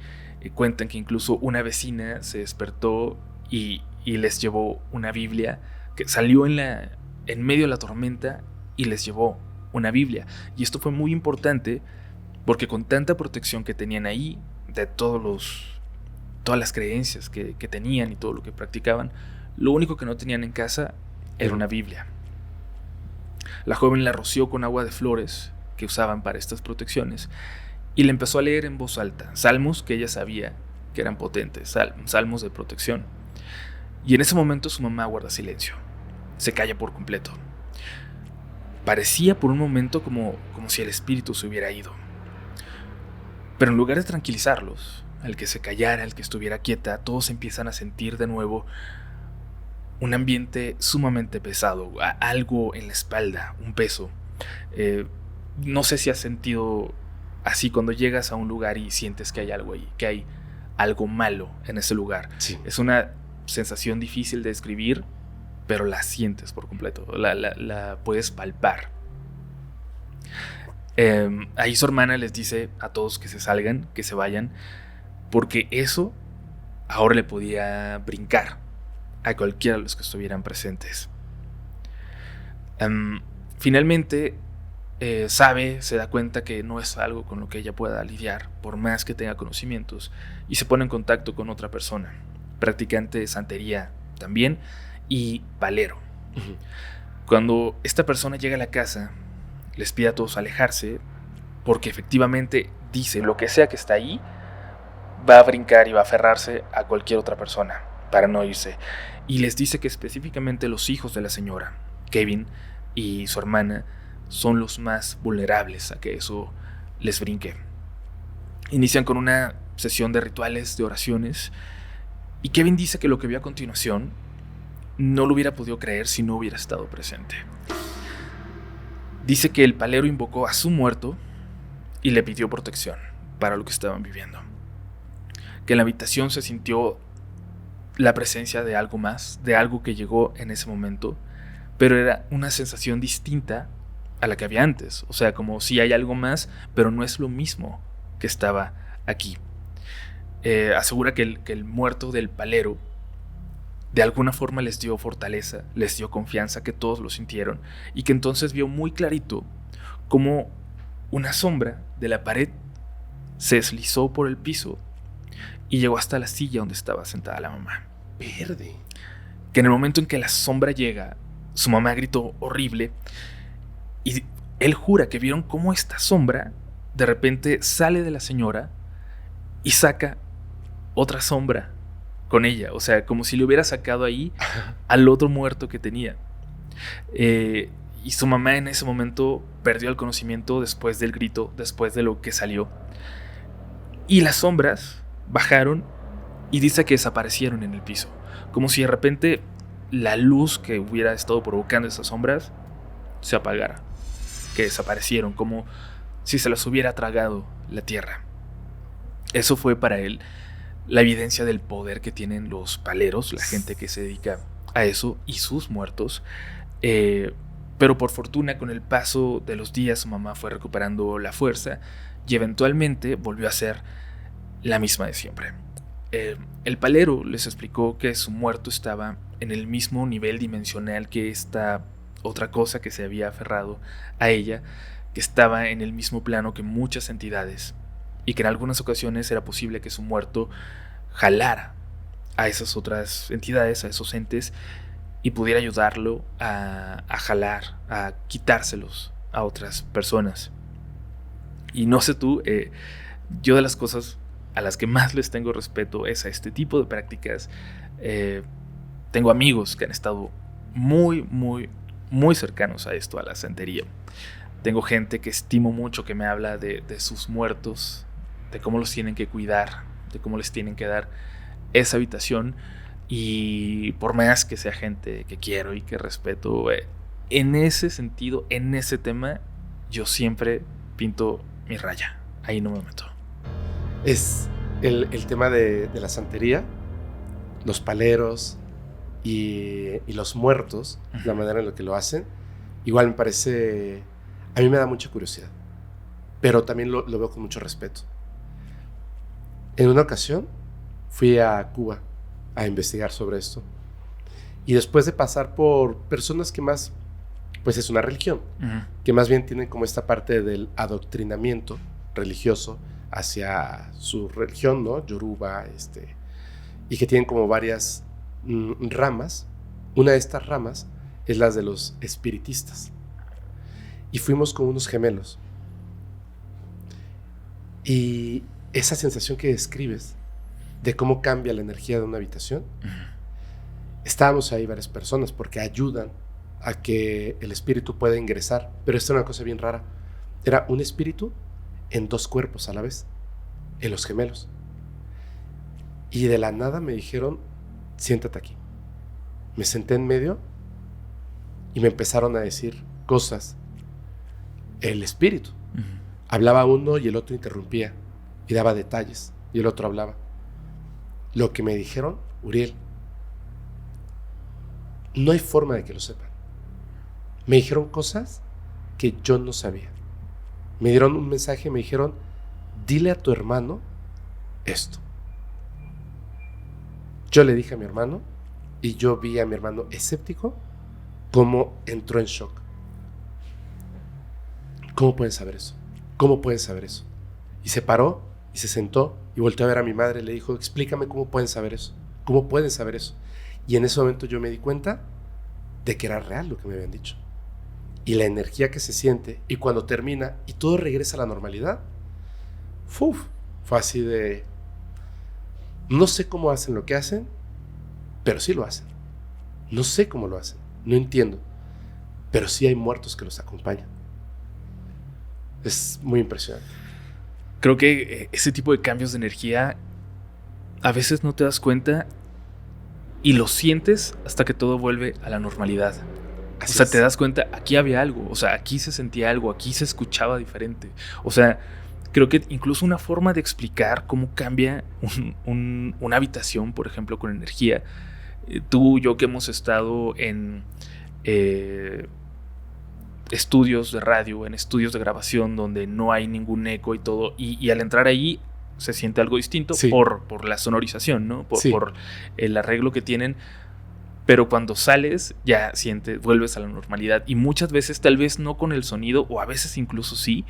S2: Cuentan que incluso una vecina se despertó y les llevó una Biblia, que salió en medio de la tormenta y les llevó una Biblia. Y esto fue muy importante porque con tanta protección que tenían ahí, de todas las creencias que tenían y todo lo que practicaban, lo único que no tenían en casa era una Biblia. La joven la roció con agua de flores que usaban para estas protecciones y le empezó a leer en voz alta salmos que ella sabía que eran potentes, salmos de protección. Y en ese momento su mamá guarda silencio, se calla por completo. Parecía por un momento como si el espíritu se hubiera ido. Pero en lugar de tranquilizarlos, al que se callara, al que estuviera quieta, todos empiezan a sentir de nuevo un ambiente sumamente pesado, algo en la espalda, un peso. No sé si has sentido así cuando llegas a un lugar y sientes que hay algo ahí, que hay algo malo en ese lugar.
S1: Sí.
S2: Es una sensación difícil de describir, pero la sientes por completo, la puedes palpar. Ahí su hermana les dice a todos que se salgan, que se vayan, porque eso ahora le podía brincar a cualquiera de los que estuvieran presentes. Finalmente se da cuenta que no es algo con lo que ella pueda lidiar, por más que tenga conocimientos, y se pone en contacto con otra persona, practicante de santería también y palero. Uh-huh. Cuando esta persona llega a la casa, les pide a todos alejarse, porque efectivamente dice lo que sea que está ahí va a brincar y va a aferrarse a cualquier otra persona para no irse. Y les dice que específicamente los hijos de la señora, Kevin y su hermana, son los más vulnerables a que eso les brinque. Inician con una sesión de rituales, de oraciones, y Kevin dice que lo que vio a continuación no lo hubiera podido creer si no hubiera estado presente. Dice que el palero invocó a su muerto y le pidió protección para lo que estaban viviendo. Que en la habitación se sintió la presencia de algo más, de algo que llegó en ese momento, pero era una sensación distinta a la que había antes. O sea, como si hay algo más, pero no es lo mismo que estaba aquí. Asegura que el muerto del palero de alguna forma les dio fortaleza, les dio confianza, que todos lo sintieron, y que entonces vio muy clarito cómo una sombra de la pared se deslizó por el piso y llegó hasta la silla donde estaba sentada la mamá.
S1: Verde.
S2: Que en el momento en que la sombra llega, su mamá gritó horrible, y él jura que vieron cómo esta sombra de repente sale de la señora y saca otra sombra con ella, o sea, como si le hubiera sacado ahí al otro muerto que tenía. Y su mamá en ese momento perdió el conocimiento después del grito, después de lo que salió. Y las sombras bajaron y dice que desaparecieron en el piso, como si de repente la luz que hubiera estado provocando esas sombras se apagara, que desaparecieron, como si se las hubiera tragado la tierra. Eso fue para él la evidencia del poder que tienen los paleros, la gente que se dedica a eso, y sus muertos. Pero por fortuna, con el paso de los días, su mamá fue recuperando la fuerza y eventualmente volvió a ser la misma de siempre. El palero les explicó que su muerto estaba en el mismo nivel dimensional que esta otra cosa que se había aferrado a ella, que estaba en el mismo plano que muchas entidades, y que en algunas ocasiones era posible que su muerto jalara a esas otras entidades, a esos entes, y pudiera ayudarlo a jalar, a quitárselos a otras personas. Y no sé tú, yo de las cosas a las que más les tengo respeto es a este tipo de prácticas. Tengo amigos que han estado muy, muy, muy cercanos a esto, a la santería. Tengo gente que estimo mucho que me habla de sus muertos, de cómo los tienen que cuidar, de cómo les tienen que dar esa habitación. Y por más que sea gente que quiero y que respeto, en ese sentido, en ese tema, yo siempre pinto mi raya. Ahí no me meto.
S1: Es el tema de la santería, los paleros y los muertos, uh-huh. La manera en la que lo hacen, igual me parece, a mí me da mucha curiosidad, pero también lo veo con mucho respeto. En una ocasión fui a Cuba a investigar sobre esto, y después de pasar por personas que más, pues es una religión, uh-huh. Que más bien tienen como esta parte del adoctrinamiento religioso hacia su religión, ¿no? Yoruba, y que tienen como varias ramas. Una de estas ramas es la de los espiritistas. Y fuimos con unos gemelos. Y esa sensación que describes de cómo cambia la energía de una habitación, uh-huh. Estábamos ahí varias personas porque ayudan a que el espíritu pueda ingresar, pero esto era una cosa bien rara. Era un espíritu en dos cuerpos a la vez, en los gemelos. Y de la nada me dijeron, siéntate aquí. Me senté en medio y me empezaron a decir cosas. El espíritu. Uh-huh. Hablaba uno y el otro interrumpía y daba detalles y el otro hablaba. Lo que me dijeron, Uriel, no hay forma de que lo sepan. Me dijeron cosas que yo no sabía. Me dieron un mensaje, me dijeron, dile a tu hermano esto. Yo le dije a mi hermano y yo vi a mi hermano escéptico cómo entró en shock. ¿Cómo pueden saber eso? ¿Cómo pueden saber eso? Y se paró y se sentó y volteó a ver a mi madre y le dijo, explícame cómo pueden saber eso. ¿Cómo pueden saber eso? Y en ese momento yo me di cuenta de que era real lo que me habían dicho. Y la energía que se siente, y cuando termina y todo regresa a la normalidad, fue así de, No sé cómo hacen lo que hacen, pero sí lo hacen. No sé cómo lo hacen, no entiendo, pero sí hay muertos que los acompañan. Es muy impresionante.
S2: Creo que ese tipo de cambios de energía a veces no te das cuenta y lo sientes hasta que todo vuelve a la normalidad.
S1: Así
S2: o sea,
S1: es.
S2: te das cuenta, aquí había algo, o sea, aquí se sentía algo, aquí se escuchaba diferente. O sea, creo que incluso una forma de explicar cómo cambia una habitación, por ejemplo, con energía. Tú y yo que hemos estado en estudios de radio, en estudios de grabación donde no hay ningún eco y todo, y al entrar ahí se siente algo distinto
S1: Sí.
S2: por la sonorización, ¿no?
S1: Sí.
S2: Por el arreglo que tienen. Pero cuando sales ya vuelves a la normalidad. Y muchas veces tal vez no con el sonido, o a veces incluso sí,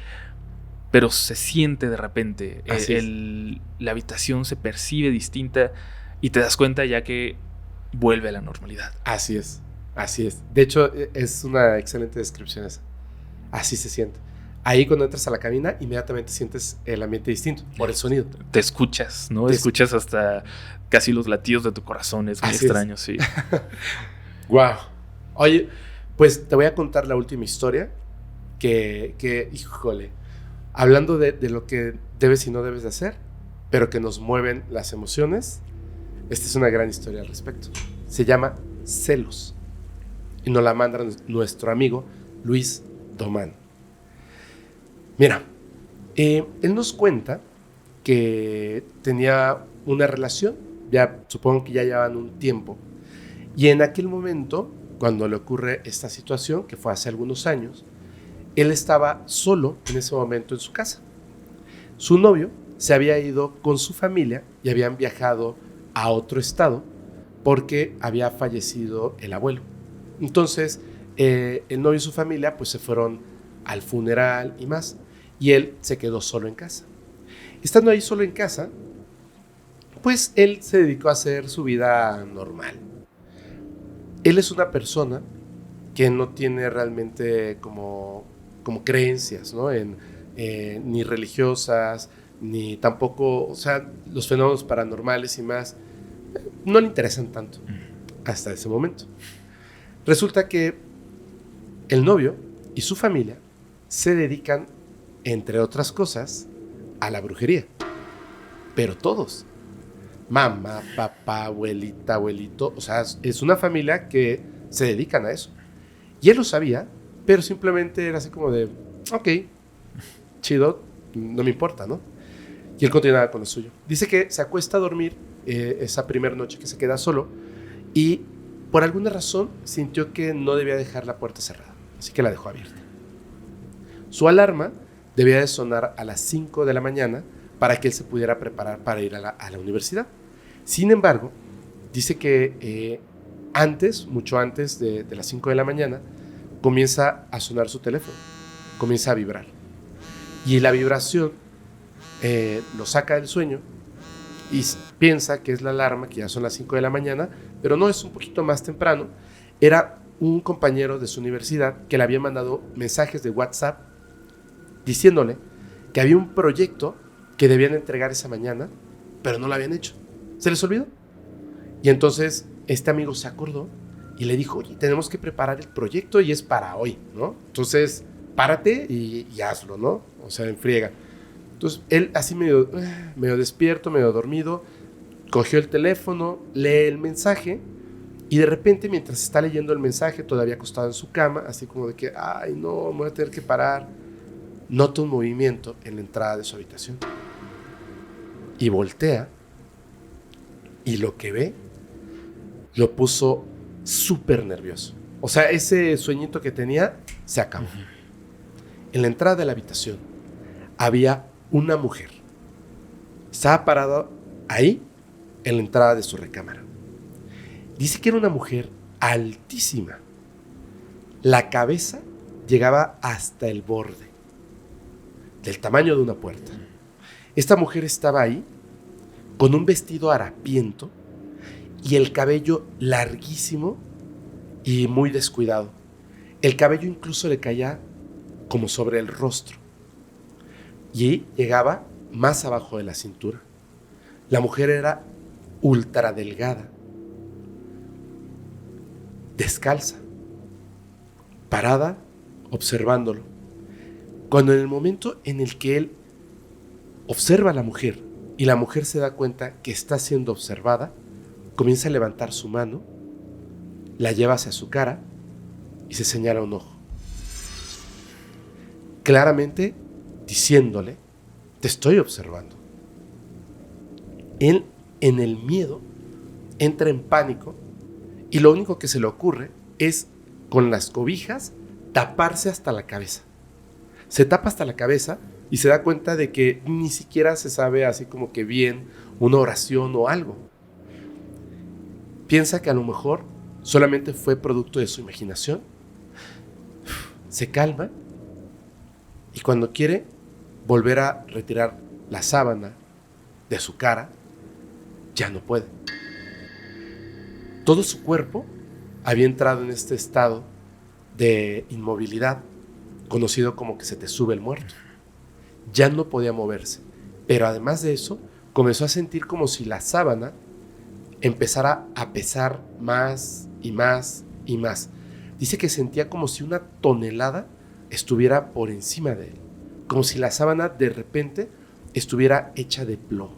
S2: pero se siente de repente. La habitación se percibe distinta y te das cuenta ya que vuelve a la normalidad.
S1: Así es, así es. De hecho, es una excelente descripción esa. Así se siente. Ahí cuando entras a la cabina, inmediatamente sientes el ambiente distinto por el sonido.
S2: Te escuchas, ¿no? Escuchas hasta casi los latidos de tu corazón. Es muy extraño, sí.
S1: Wow. Oye, pues te voy a contar la última historia que híjole, hablando de lo que debes y no debes de hacer, pero que nos mueven las emociones. Esta es una gran historia al respecto. Se llama Celos y nos la manda nuestro amigo Luis Domán. Mira, él nos cuenta que tenía una relación, ya supongo que ya llevan un tiempo, y en aquel momento, cuando le ocurre esta situación, que fue hace algunos años, él estaba solo en ese momento en su casa. Su novio se había ido con su familia y habían viajado a otro estado porque había fallecido el abuelo. Entonces, el novio y su familia pues se fueron al funeral y más, y él se quedó solo en casa. Estando ahí solo en casa, pues él se dedicó a hacer su vida normal. Él es una persona que no tiene realmente como creencias, ¿no? Ni religiosas, ni tampoco, o sea, los fenómenos paranormales y más, no le interesan tanto hasta ese momento. Resulta que el novio y su familia se dedican, entre otras cosas, a la brujería. Pero todos. Mamá, papá, abuelita, abuelito. O sea, es una familia que se dedican a eso. Y él lo sabía, pero simplemente era así como de, ok, chido, no me importa, ¿no? Y él continuaba con lo suyo. Dice que se acuesta a dormir esa primera noche que se queda solo y por alguna razón sintió que no debía dejar la puerta cerrada. Así que la dejó abierta. Su alarma debía de sonar a las 5 de la mañana para que él se pudiera preparar para ir a la universidad. Sin embargo, dice que mucho antes de las 5 de la mañana, comienza a sonar su teléfono, comienza a vibrar. Y la vibración lo saca del sueño y piensa que es la alarma, que ya son las 5 de la mañana, pero no, es un poquito más temprano. Era un compañero de su universidad que le había mandado mensajes de WhatsApp diciéndole que había un proyecto que debían entregar esa mañana, pero no lo habían hecho. ¿Se les olvidó? Y entonces este amigo se acordó y le dijo, oye, tenemos que preparar el proyecto y es para hoy, ¿no? Entonces, párate y hazlo, ¿no? O sea, en friega. Entonces, él así medio despierto, medio dormido, cogió el teléfono, lee el mensaje y de repente, mientras está leyendo el mensaje, todavía acostado en su cama, así como de que, ay, no, me voy a tener que parar, nota un movimiento en la entrada de su habitación. Y voltea y lo que ve lo puso súper nervioso. O sea, ese sueñito que tenía se acabó. En la entrada de la habitación había una mujer. Estaba parada ahí en la entrada de su recámara. Dice que era una mujer altísima. La cabeza llegaba hasta el borde, del tamaño de una puerta. Esta mujer estaba ahí con un vestido harapiento y el cabello larguísimo y muy descuidado. El cabello incluso le caía como sobre el rostro y llegaba más abajo de la cintura. La mujer era ultra delgada, descalza, parada, observándolo. Cuando en el momento en el que él observa a la mujer y la mujer se da cuenta que está siendo observada, comienza a levantar su mano, la lleva hacia su cara y se señala un ojo. Claramente diciéndole, te estoy observando. Él, en el miedo, entra en pánico y lo único que se le ocurre es, con las cobijas, taparse hasta la cabeza. Se tapa hasta la cabeza y se da cuenta de que ni siquiera se sabe así como que bien una oración o algo. Piensa que a lo mejor solamente fue producto de su imaginación. Se calma y cuando quiere volver a retirar la sábana de su cara, ya no puede. Todo su cuerpo había entrado en este estado de inmovilidad, conocido como que se te sube el muerto. Ya no podía moverse, pero además de eso, comenzó a sentir como si la sábana empezara a pesar más y más y más. Dice que sentía como si una tonelada estuviera por encima de él, como si la sábana de repente estuviera hecha de plomo.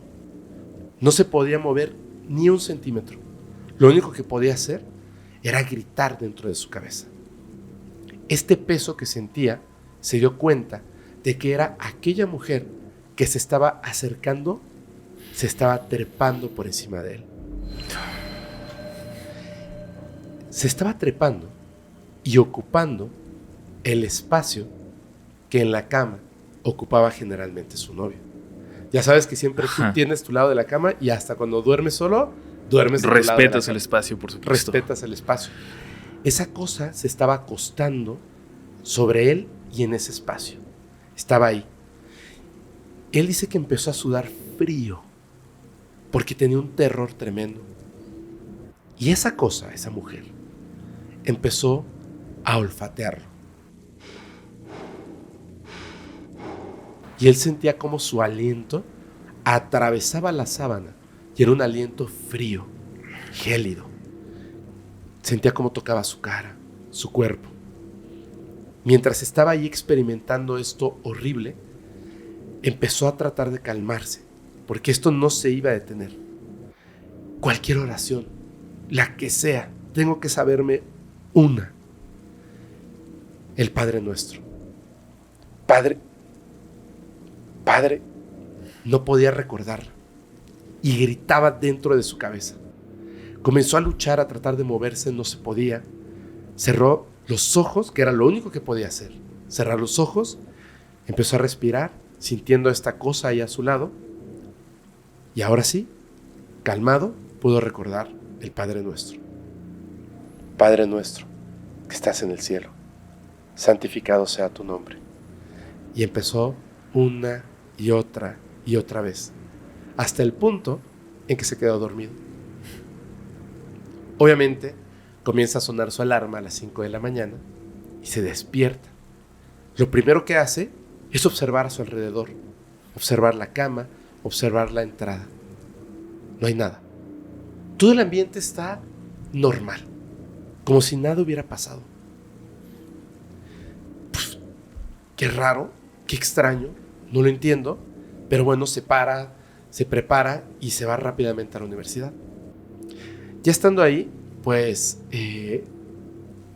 S1: No se podía mover ni un centímetro. Lo único que podía hacer era gritar dentro de su cabeza. Este peso que sentía, se dio cuenta de que era aquella mujer que se estaba acercando, se estaba trepando por encima de él. Se estaba trepando y ocupando el espacio que en la cama ocupaba generalmente su novio. Ya sabes que siempre tú tienes tu lado de la cama y hasta cuando duermes solo, duermes de tu lado de la cama.
S2: Respetas el espacio, por supuesto.
S1: Respetas el espacio. Esa cosa se estaba acostando sobre él y en ese espacio. Estaba ahí. Él dice que empezó a sudar frío porque tenía un terror tremendo. Y esa cosa, esa mujer, empezó a olfatearlo. Y él sentía como su aliento atravesaba la sábana y era un aliento frío, gélido. Sentía cómo tocaba su cara, su cuerpo. Mientras estaba ahí experimentando esto horrible, empezó a tratar de calmarse, porque esto no se iba a detener. Cualquier oración, la que sea, tengo que saberme una. El Padre Nuestro. Padre, no podía recordar y gritaba dentro de su cabeza. Comenzó a luchar, a tratar de moverse, no se podía. Cerró los ojos, que era lo único que podía hacer. Cerrar los ojos, empezó a respirar, sintiendo esta cosa ahí a su lado. Y ahora sí, calmado, pudo recordar el Padre Nuestro. Padre nuestro, que estás en el cielo, santificado sea tu nombre. Y empezó una y otra vez, hasta el punto en que se quedó dormido. Obviamente, comienza a sonar su alarma a las 5 de la mañana y se despierta. Lo primero que hace es observar a su alrededor, observar la cama, observar la entrada. No hay nada. Todo el ambiente está normal, como si nada hubiera pasado. Pues, qué raro, qué extraño, no lo entiendo, pero bueno, se para, se prepara y se va rápidamente a la universidad. Ya estando ahí, pues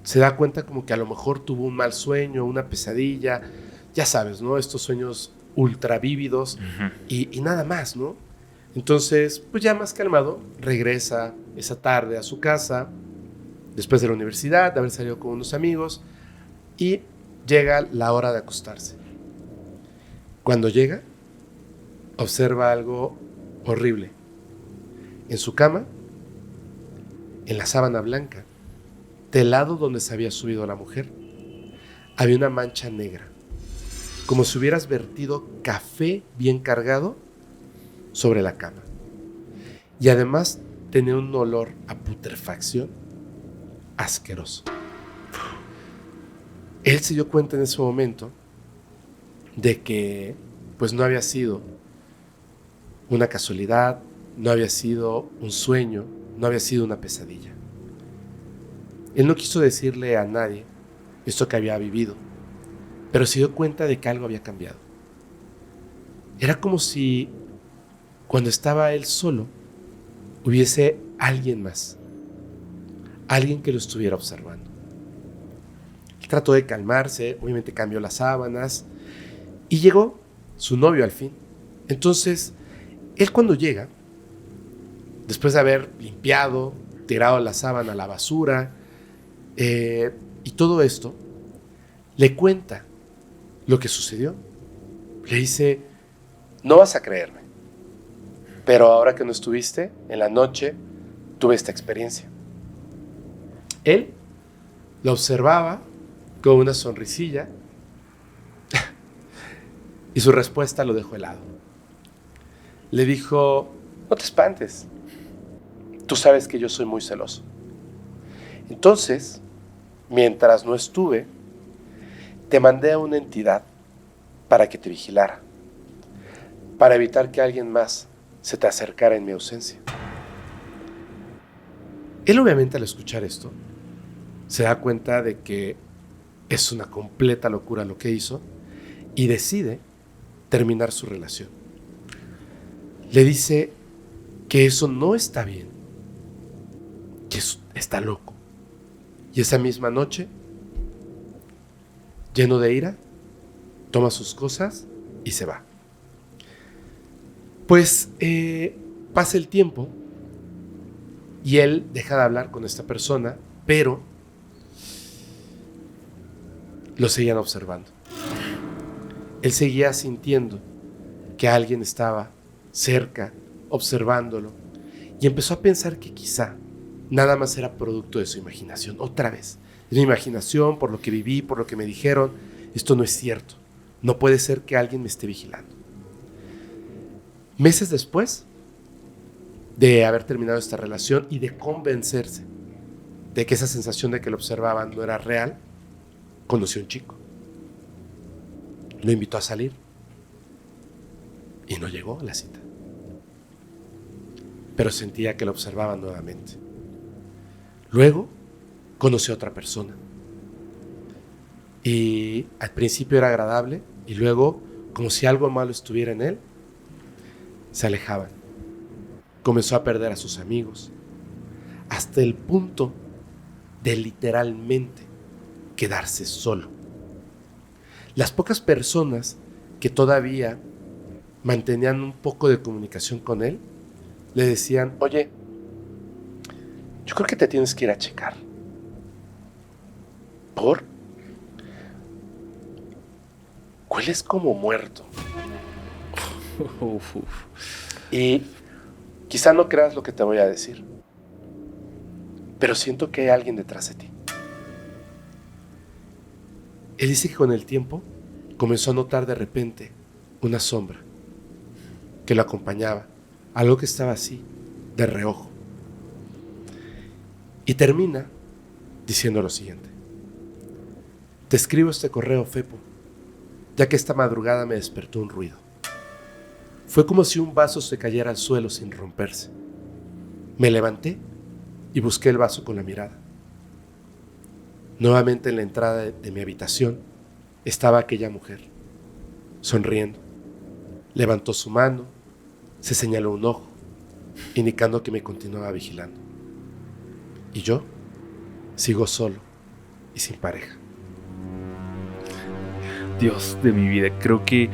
S1: se da cuenta como que a lo mejor tuvo un mal sueño, una pesadilla, ya sabes, ¿no? Estos sueños ultra vívidos y nada más, ¿no? Entonces, pues ya más calmado, regresa esa tarde a su casa, después de la universidad, de haber salido con unos amigos, y llega la hora de acostarse. Cuando llega, observa algo horrible. En su cama, en la sábana blanca, del lado donde se había subido la mujer, había una mancha negra, como si hubieras vertido café bien cargado sobre la cama. Y además tenía un olor a putrefacción asqueroso. Él se dio cuenta en ese momento de que pues no había sido una casualidad, no había sido un sueño, no había sido una pesadilla. Él no quiso decirle a nadie esto que había vivido, pero se dio cuenta de que algo había cambiado. Era como si cuando estaba él solo hubiese alguien más, alguien que lo estuviera observando. Él trató de calmarse, obviamente cambió las sábanas y llegó su novio al fin. Entonces, él cuando llega, después de haber limpiado, tirado la sábana a la basura y todo esto, le cuenta lo que sucedió. Le dice: no vas a creerme, pero ahora que no estuviste, en la noche tuve esta experiencia. Él la observaba con una sonrisilla y su respuesta lo dejó helado. Le dijo: no te espantes, tú sabes que yo soy muy celoso. Entonces, mientras no estuve, te mandé a una entidad para que te vigilara, para evitar que alguien más se te acercara en mi ausencia. Él obviamente al escuchar esto se da cuenta de que es una completa locura lo que hizo y decide terminar su relación. Le dice que eso no está bien, que está loco. Y esa misma noche, lleno de ira, toma sus cosas y se va. Pues pasa el tiempo y él deja de hablar con esta persona, pero lo seguían observando. Él seguía sintiendo que alguien estaba cerca, observándolo, y empezó a pensar que quizá nada más era producto de su imaginación. Otra vez, de mi imaginación, por lo que viví, por lo que me dijeron, esto no es cierto. No puede ser que alguien me esté vigilando. Meses después de haber terminado esta relación y de convencerse de que esa sensación de que lo observaban no era real, conoció a un chico. Lo invitó a salir y no llegó a la cita, pero sentía que lo observaban nuevamente. Luego conoció a otra persona y al principio era agradable y luego, como si algo malo estuviera en él, se alejaban. Comenzó a perder a sus amigos hasta el punto de literalmente quedarse solo. Las pocas personas que todavía mantenían un poco de comunicación con él le decían: oye, yo creo que te tienes que ir a checar. ¿Por? Hueles como muerto. Y quizá no creas lo que te voy a decir, pero siento que hay alguien detrás de ti. Él dice que con el tiempo comenzó a notar de repente una sombra que lo acompañaba, algo que estaba así, de reojo. Y termina diciendo lo siguiente: te escribo este correo, Fepo, ya que esta madrugada me despertó un ruido. Fue como si un vaso se cayera al suelo sin romperse. Me levanté y busqué el vaso con la mirada. Nuevamente en la entrada de mi habitación estaba aquella mujer, sonriendo. Levantó su mano, se señaló un ojo, indicando que me continuaba vigilando. Y yo sigo solo y sin pareja.
S2: Dios de mi vida, creo que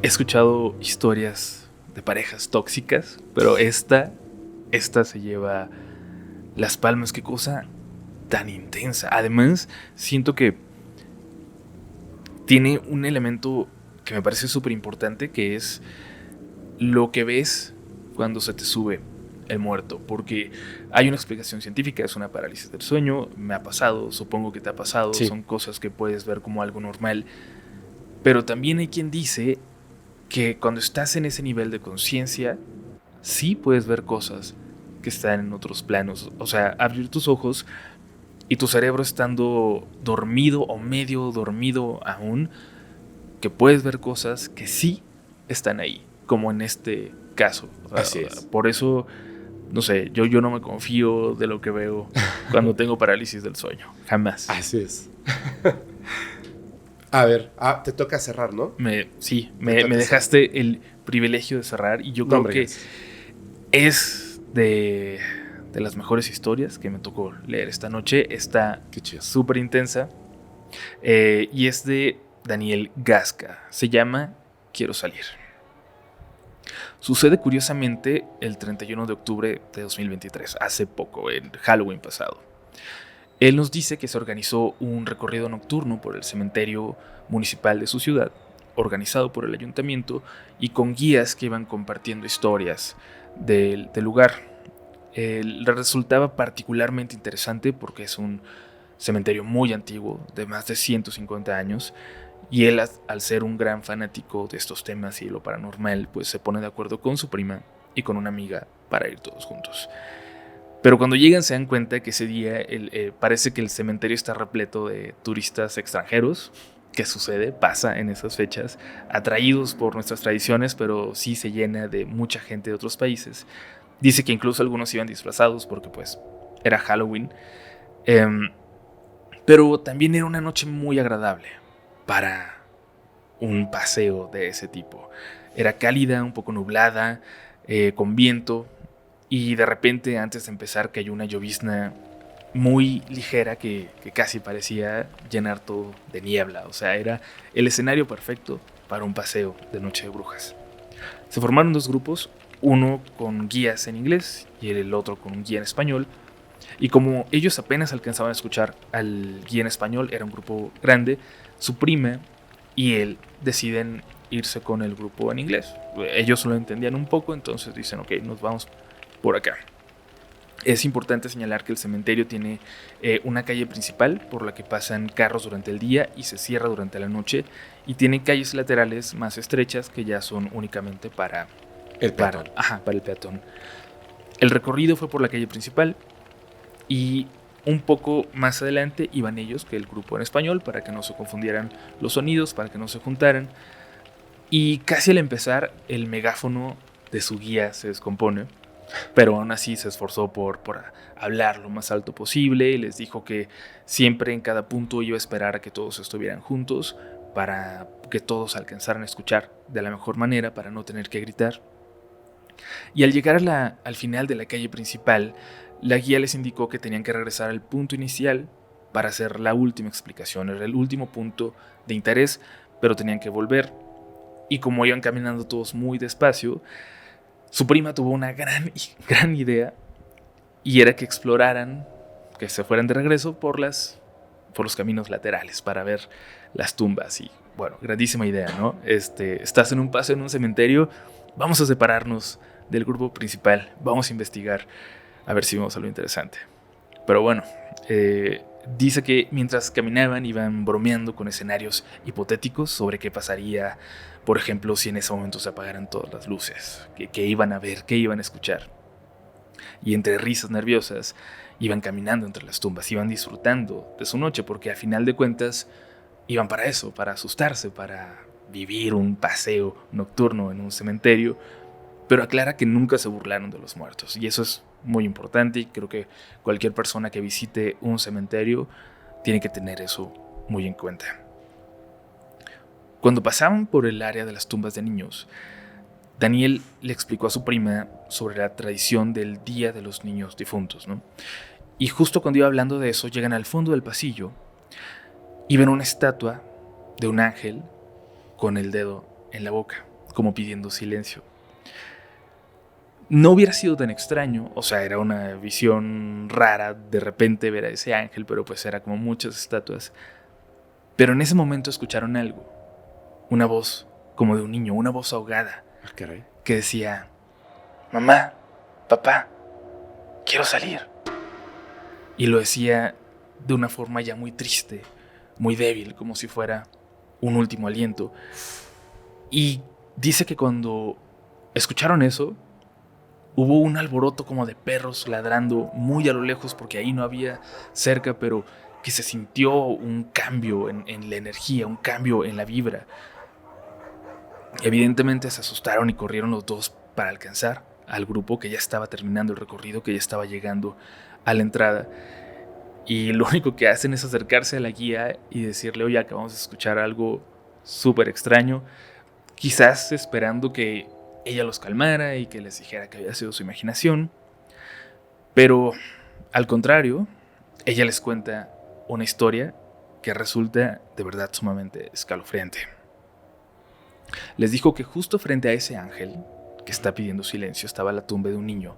S2: he escuchado historias de parejas tóxicas, pero esta se lleva las palmas. Qué cosa tan intensa. Además, siento que tiene un elemento que me parece súper importante, que es lo que ves cuando se te sube el muerto, porque hay una explicación científica, es una parálisis del sueño. Me ha pasado, supongo que te ha pasado, sí. Son cosas que puedes ver como algo normal, pero también hay quien dice que cuando estás en ese nivel de conciencia, sí puedes ver cosas que están en otros planos. O sea, abrir tus ojos y tu cerebro estando dormido o medio dormido aún, que puedes ver cosas que sí están ahí. como en este caso.
S1: Así es.
S2: Por eso, no sé, yo no me confío de lo que veo cuando tengo parálisis del sueño. Jamás.
S1: Así es. A ver, te toca cerrar, ¿no?
S2: Sí, me dejaste el privilegio de cerrar y yo creo que es de las mejores historias que me tocó leer esta noche. Está súper intensa y es de Daniel Gasca. Se llama Quiero salir. Sucede curiosamente el 31 de octubre de 2023, hace poco, el Halloween pasado. Él nos dice que se organizó un recorrido nocturno por el cementerio municipal de su ciudad, organizado por el ayuntamiento y con guías que iban compartiendo historias del lugar. Le resultaba particularmente interesante porque es un cementerio muy antiguo, de más de 150 años, y él, al ser un gran fanático de estos temas y lo paranormal, pues se pone de acuerdo con su prima y con una amiga para ir todos juntos. Pero cuando llegan se dan cuenta que ese día parece que el cementerio está repleto de turistas extranjeros. ¿Qué sucede? Pasa en esas fechas, atraídos por nuestras tradiciones, pero sí se llena de mucha gente de otros países. Dice que incluso algunos iban disfrazados porque pues era Halloween. Pero también era una noche muy agradable para un paseo de ese tipo. Era cálida, un poco nublada, con viento. Y de repente, antes de empezar, cayó una llovizna muy ligera que casi parecía llenar todo de niebla. O sea, era el escenario perfecto para un paseo de Noche de Brujas. Se formaron dos grupos, uno con guías en inglés y el otro con un guía en español. Y como ellos apenas alcanzaban a escuchar al guía en español, era un grupo grande, su prima y él deciden irse con el grupo en inglés. Ellos lo entendían un poco, entonces dicen, ok, nos vamos por acá. Es importante señalar que el cementerio tiene una calle principal por la que pasan carros durante el día y se cierra durante la noche, y tiene calles laterales más estrechas que ya son únicamente para el peatón. Para el peatón. El recorrido fue por la calle principal y un poco más adelante iban ellos, que el grupo en español, para que no se confundieran los sonidos, para que no se juntaran. Y casi al empezar, el megáfono de su guía se descompone. Pero aún así se esforzó por hablar lo más alto posible y les dijo que siempre en cada punto iba a esperar a que todos estuvieran juntos para que todos alcanzaran a escuchar de la mejor manera, para no tener que gritar. Y al llegar al final de la calle principal, la guía les indicó que tenían que regresar al punto inicial para hacer la última explicación. Era el último punto de interés, pero tenían que volver. Y como iban caminando todos muy despacio, su prima tuvo una gran idea, y era que exploraran, que se fueran de regreso por los caminos laterales para ver las tumbas. Y bueno, grandísima idea, ¿no? Estás en un paseo en un cementerio, vamos a separarnos del grupo principal, vamos a investigar, a ver si vemos algo interesante. Pero bueno, dice que mientras caminaban iban bromeando con escenarios hipotéticos sobre qué pasaría, por ejemplo, si en ese momento se apagaran todas las luces, qué iban a ver, qué iban a escuchar. Y entre risas nerviosas iban caminando entre las tumbas, iban disfrutando de su noche, porque a final de cuentas iban para eso, para asustarse, para vivir un paseo nocturno en un cementerio. Pero aclara que nunca se burlaron de los muertos, y eso es muy importante, y creo que cualquier persona que visite un cementerio tiene que tener eso muy en cuenta. Cuando pasaban por el área de las tumbas de niños, Daniel le explicó a su prima sobre la tradición del Día de los Niños Difuntos, ¿no? Y justo cuando iba hablando de eso, llegan al fondo del pasillo y ven una estatua de un ángel con el dedo en la boca, como pidiendo silencio. No hubiera sido tan extraño, o sea, era una visión rara de repente ver a ese ángel, pero pues era como muchas estatuas. Pero en ese momento escucharon algo, una voz como de un niño, una voz ahogada, que decía: mamá, papá, quiero salir. Y lo decía de una forma ya muy triste, muy débil, como si fuera un último aliento. Y dice que cuando escucharon eso, hubo un alboroto como de perros ladrando muy a lo lejos, porque ahí no había cerca, pero que se sintió un cambio en la energía, un cambio en la vibra. Evidentemente se asustaron y corrieron los dos para alcanzar al grupo que ya estaba terminando el recorrido, que ya estaba llegando a la entrada. Y lo único que hacen es acercarse a la guía y decirle: oye, acabamos de escuchar algo súper extraño, quizás esperando que ella los calmara y que les dijera que había sido su imaginación. Pero al contrario, ella les cuenta una historia que resulta de verdad sumamente escalofriante. Les dijo que justo frente a ese ángel que está pidiendo silencio estaba la tumba de un niño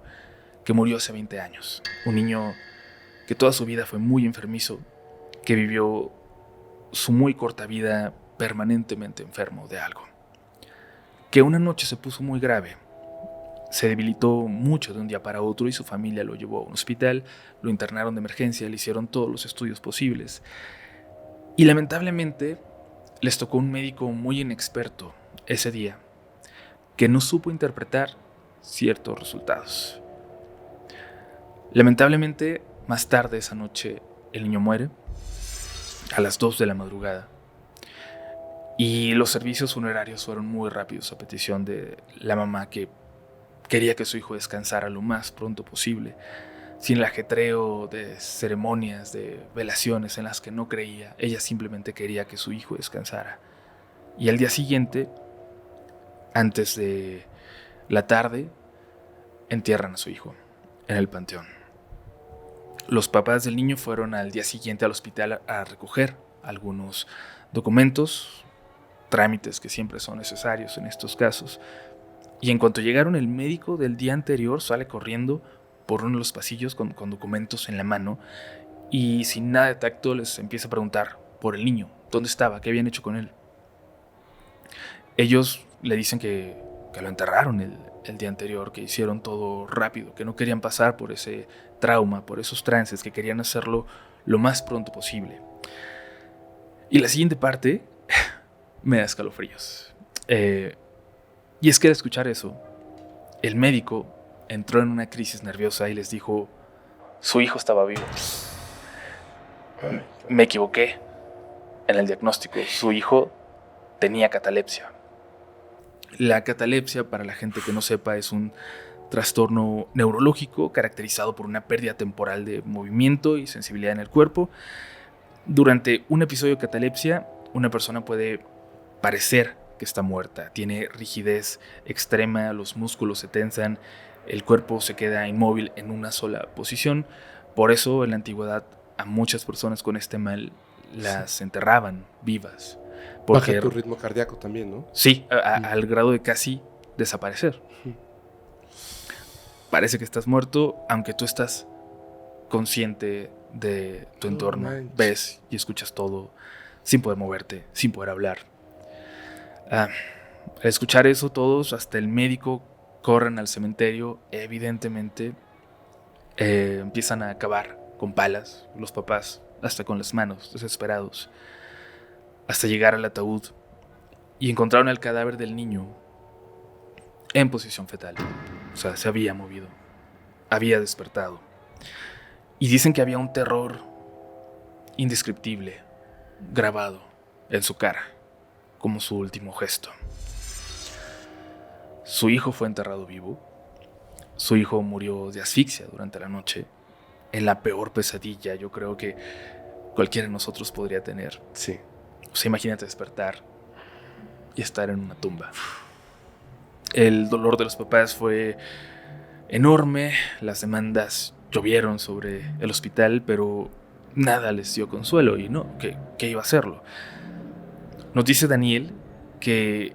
S2: que murió hace 20 años. Un niño que toda su vida fue muy enfermizo, que vivió su muy corta vida permanentemente enfermo de algo. Que una noche se puso muy grave, se debilitó mucho de un día para otro y su familia lo llevó a un hospital, lo internaron de emergencia, le hicieron todos los estudios posibles. Y lamentablemente les tocó un médico muy inexperto ese día, que no supo interpretar ciertos resultados. Lamentablemente, más tarde esa noche, el niño muere a las 2 de la madrugada. Y los servicios funerarios fueron muy rápidos a petición de la mamá, que quería que su hijo descansara lo más pronto posible, sin el ajetreo de ceremonias, de velaciones en las que no creía. Ella simplemente quería que su hijo descansara. Y al día siguiente, antes de la tarde, entierran a su hijo en el panteón. Los papás del niño fueron al día siguiente al hospital a recoger algunos documentos, trámites que siempre son necesarios en estos casos. Y en cuanto llegaron, el médico del día anterior sale corriendo por uno de los pasillos con documentos en la mano y sin nada de tacto les empieza a preguntar por el niño, dónde estaba, qué habían hecho con él. Ellos le dicen que lo enterraron el día anterior, que hicieron todo rápido, que no querían pasar por ese trauma, por esos trances, que querían hacerlo lo más pronto posible. Y la siguiente parte me da escalofríos. Y es que al escuchar eso, el médico entró en una crisis nerviosa y les dijo: su hijo estaba vivo. Me equivoqué en el diagnóstico. Su hijo tenía catalepsia. La catalepsia, para la gente que no sepa, es un trastorno neurológico caracterizado por una pérdida temporal de movimiento y sensibilidad en el cuerpo. Durante un episodio de catalepsia, una persona puede parecer que está muerta. Tiene rigidez extrema, los músculos se tensan, el cuerpo se queda inmóvil en una sola posición. Por eso en la antigüedad a muchas personas con este mal las enterraban vivas.
S1: Baja tu ritmo cardíaco también, ¿no?
S2: Sí, al grado de casi desaparecer. Parece que estás muerto, aunque tú estás consciente de tu entorno. Ves y escuchas todo, sin poder moverte, sin poder hablar. Al escuchar eso, todos, hasta el médico, corren al cementerio. Evidentemente, empiezan a cavar con palas, los papás, hasta con las manos, desesperados, hasta llegar al ataúd, y encontraron el cadáver del niño en posición fetal. O sea, se había movido, había despertado. Y dicen que había un terror indescriptible grabado en su cara, como su último gesto. Su hijo fue enterrado vivo. Su hijo murió de asfixia durante la noche, en la peor pesadilla, yo creo, que cualquiera de nosotros podría tener.
S1: Sí.
S2: O sea, imagínate despertar y estar en una tumba. El dolor de los papás fue enorme, las demandas llovieron sobre el hospital, pero nada les dio consuelo. Y no, ¿qué iba a hacerlo? Nos dice Daniel que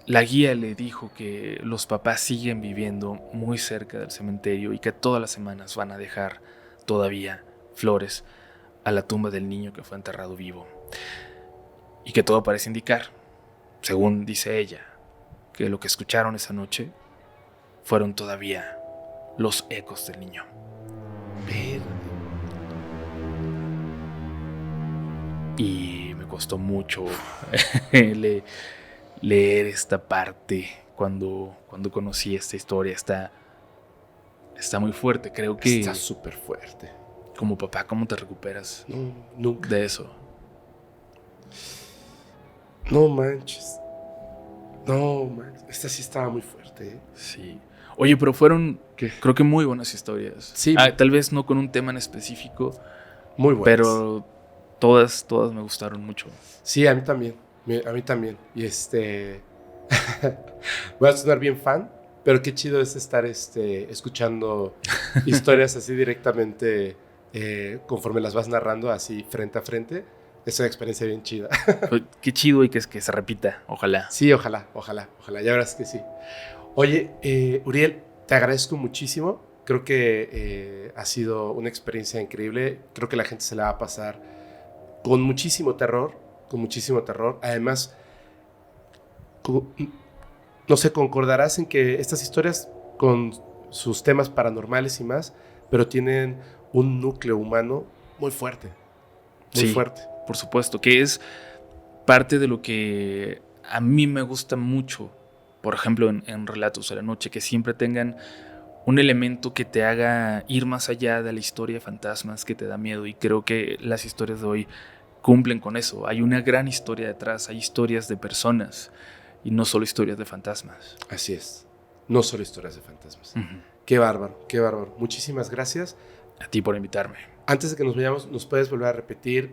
S2: la guía le dijo que los papás siguen viviendo muy cerca del cementerio y que todas las semanas van a dejar todavía flores a la tumba del niño que fue enterrado vivo. Y que todo parece indicar, según dice ella, que lo que escucharon esa noche fueron todavía los ecos del niño. Y me costó mucho leer esta parte cuando conocí esta historia. Está muy fuerte, creo que...
S1: Está súper fuerte.
S2: Como papá, ¿cómo te recuperas
S1: nunca
S2: de eso?
S1: No manches. No, man, esta sí estaba muy fuerte, ¿eh?
S2: Sí. Oye, pero fueron,
S1: ¿Qué?
S2: creo que muy buenas historias.
S1: Sí.
S2: Tal vez no con un tema en específico,
S1: Muy buenas.
S2: pero todas me gustaron mucho.
S1: Sí, a mí también. A mí también. Y voy a sonar bien fan, pero qué chido es estar escuchando historias así directamente conforme las vas narrando, así frente a frente. Es una experiencia bien chida.
S2: Pues, qué chido y que se repita, ojalá.
S1: Sí, ojalá. Ya verás que sí. Oye, Uriel, te agradezco muchísimo. Creo que ha sido una experiencia increíble. Creo que la gente se la va a pasar con muchísimo terror. Además, no sé, concordarás en que estas historias con sus temas paranormales y más, pero tienen un núcleo humano muy fuerte. Muy fuerte.
S2: Por supuesto, que es parte de lo que a mí me gusta mucho, por ejemplo, en Relatos de la Noche, que siempre tengan un elemento que te haga ir más allá de la historia de fantasmas que te da miedo, y creo que las historias de hoy cumplen con eso. Hay una gran historia detrás, hay historias de personas y no solo historias de fantasmas.
S1: Así es, no solo historias de fantasmas.
S2: Uh-huh.
S1: Qué bárbaro. Muchísimas gracias.
S2: A ti por invitarme.
S1: Antes de que nos vayamos, ¿nos puedes volver a repetir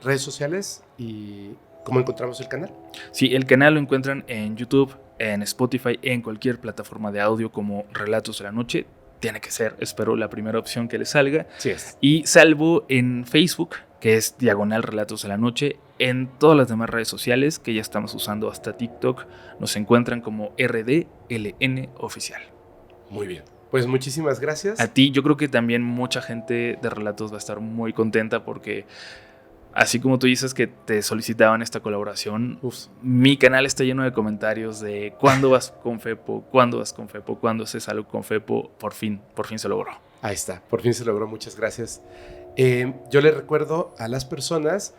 S1: redes sociales y cómo encontramos el canal?
S2: Sí, el canal lo encuentran en YouTube, en Spotify, en cualquier plataforma de audio como Relatos de la Noche. Tiene que ser, espero, la primera opción que les salga.
S1: Sí es.
S2: Y salvo en Facebook, que es diagonal Relatos de la Noche. En todas las demás redes sociales que ya estamos usando, hasta TikTok, nos encuentran como RDLN Oficial.
S1: Muy bien. Pues muchísimas gracias.
S2: A ti, yo creo que también mucha gente de Relatos va a estar muy contenta porque, así como tú dices que te solicitaban esta colaboración, mi canal está lleno de comentarios de ¿cuándo vas con Fepo? ¿Cuándo haces algo con Fepo? Por fin se logró.
S1: Ahí está, por fin se logró, muchas gracias. Yo les recuerdo a las personas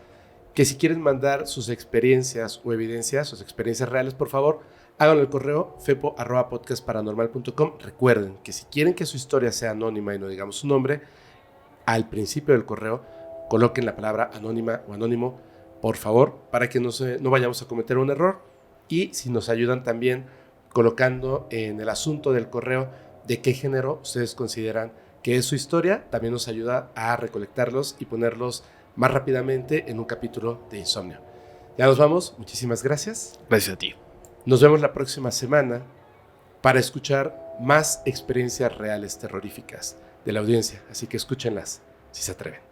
S1: que si quieren mandar sus experiencias o evidencias, sus experiencias reales, por favor, háganlo al correo fepo@podcastparanormal.com. Recuerden que si quieren que su historia sea anónima y no digamos su nombre, al principio del correo coloquen la palabra anónima o anónimo, por favor, para que no vayamos a cometer un error. Y si nos ayudan también colocando en el asunto del correo de qué género ustedes consideran que es su historia, también nos ayuda a recolectarlos y ponerlos más rápidamente en un capítulo de Insomnio. Ya nos vamos, muchísimas gracias.
S2: Gracias a ti.
S1: Nos vemos la próxima semana para escuchar más experiencias reales terroríficas de la audiencia, así que escúchenlas si se atreven.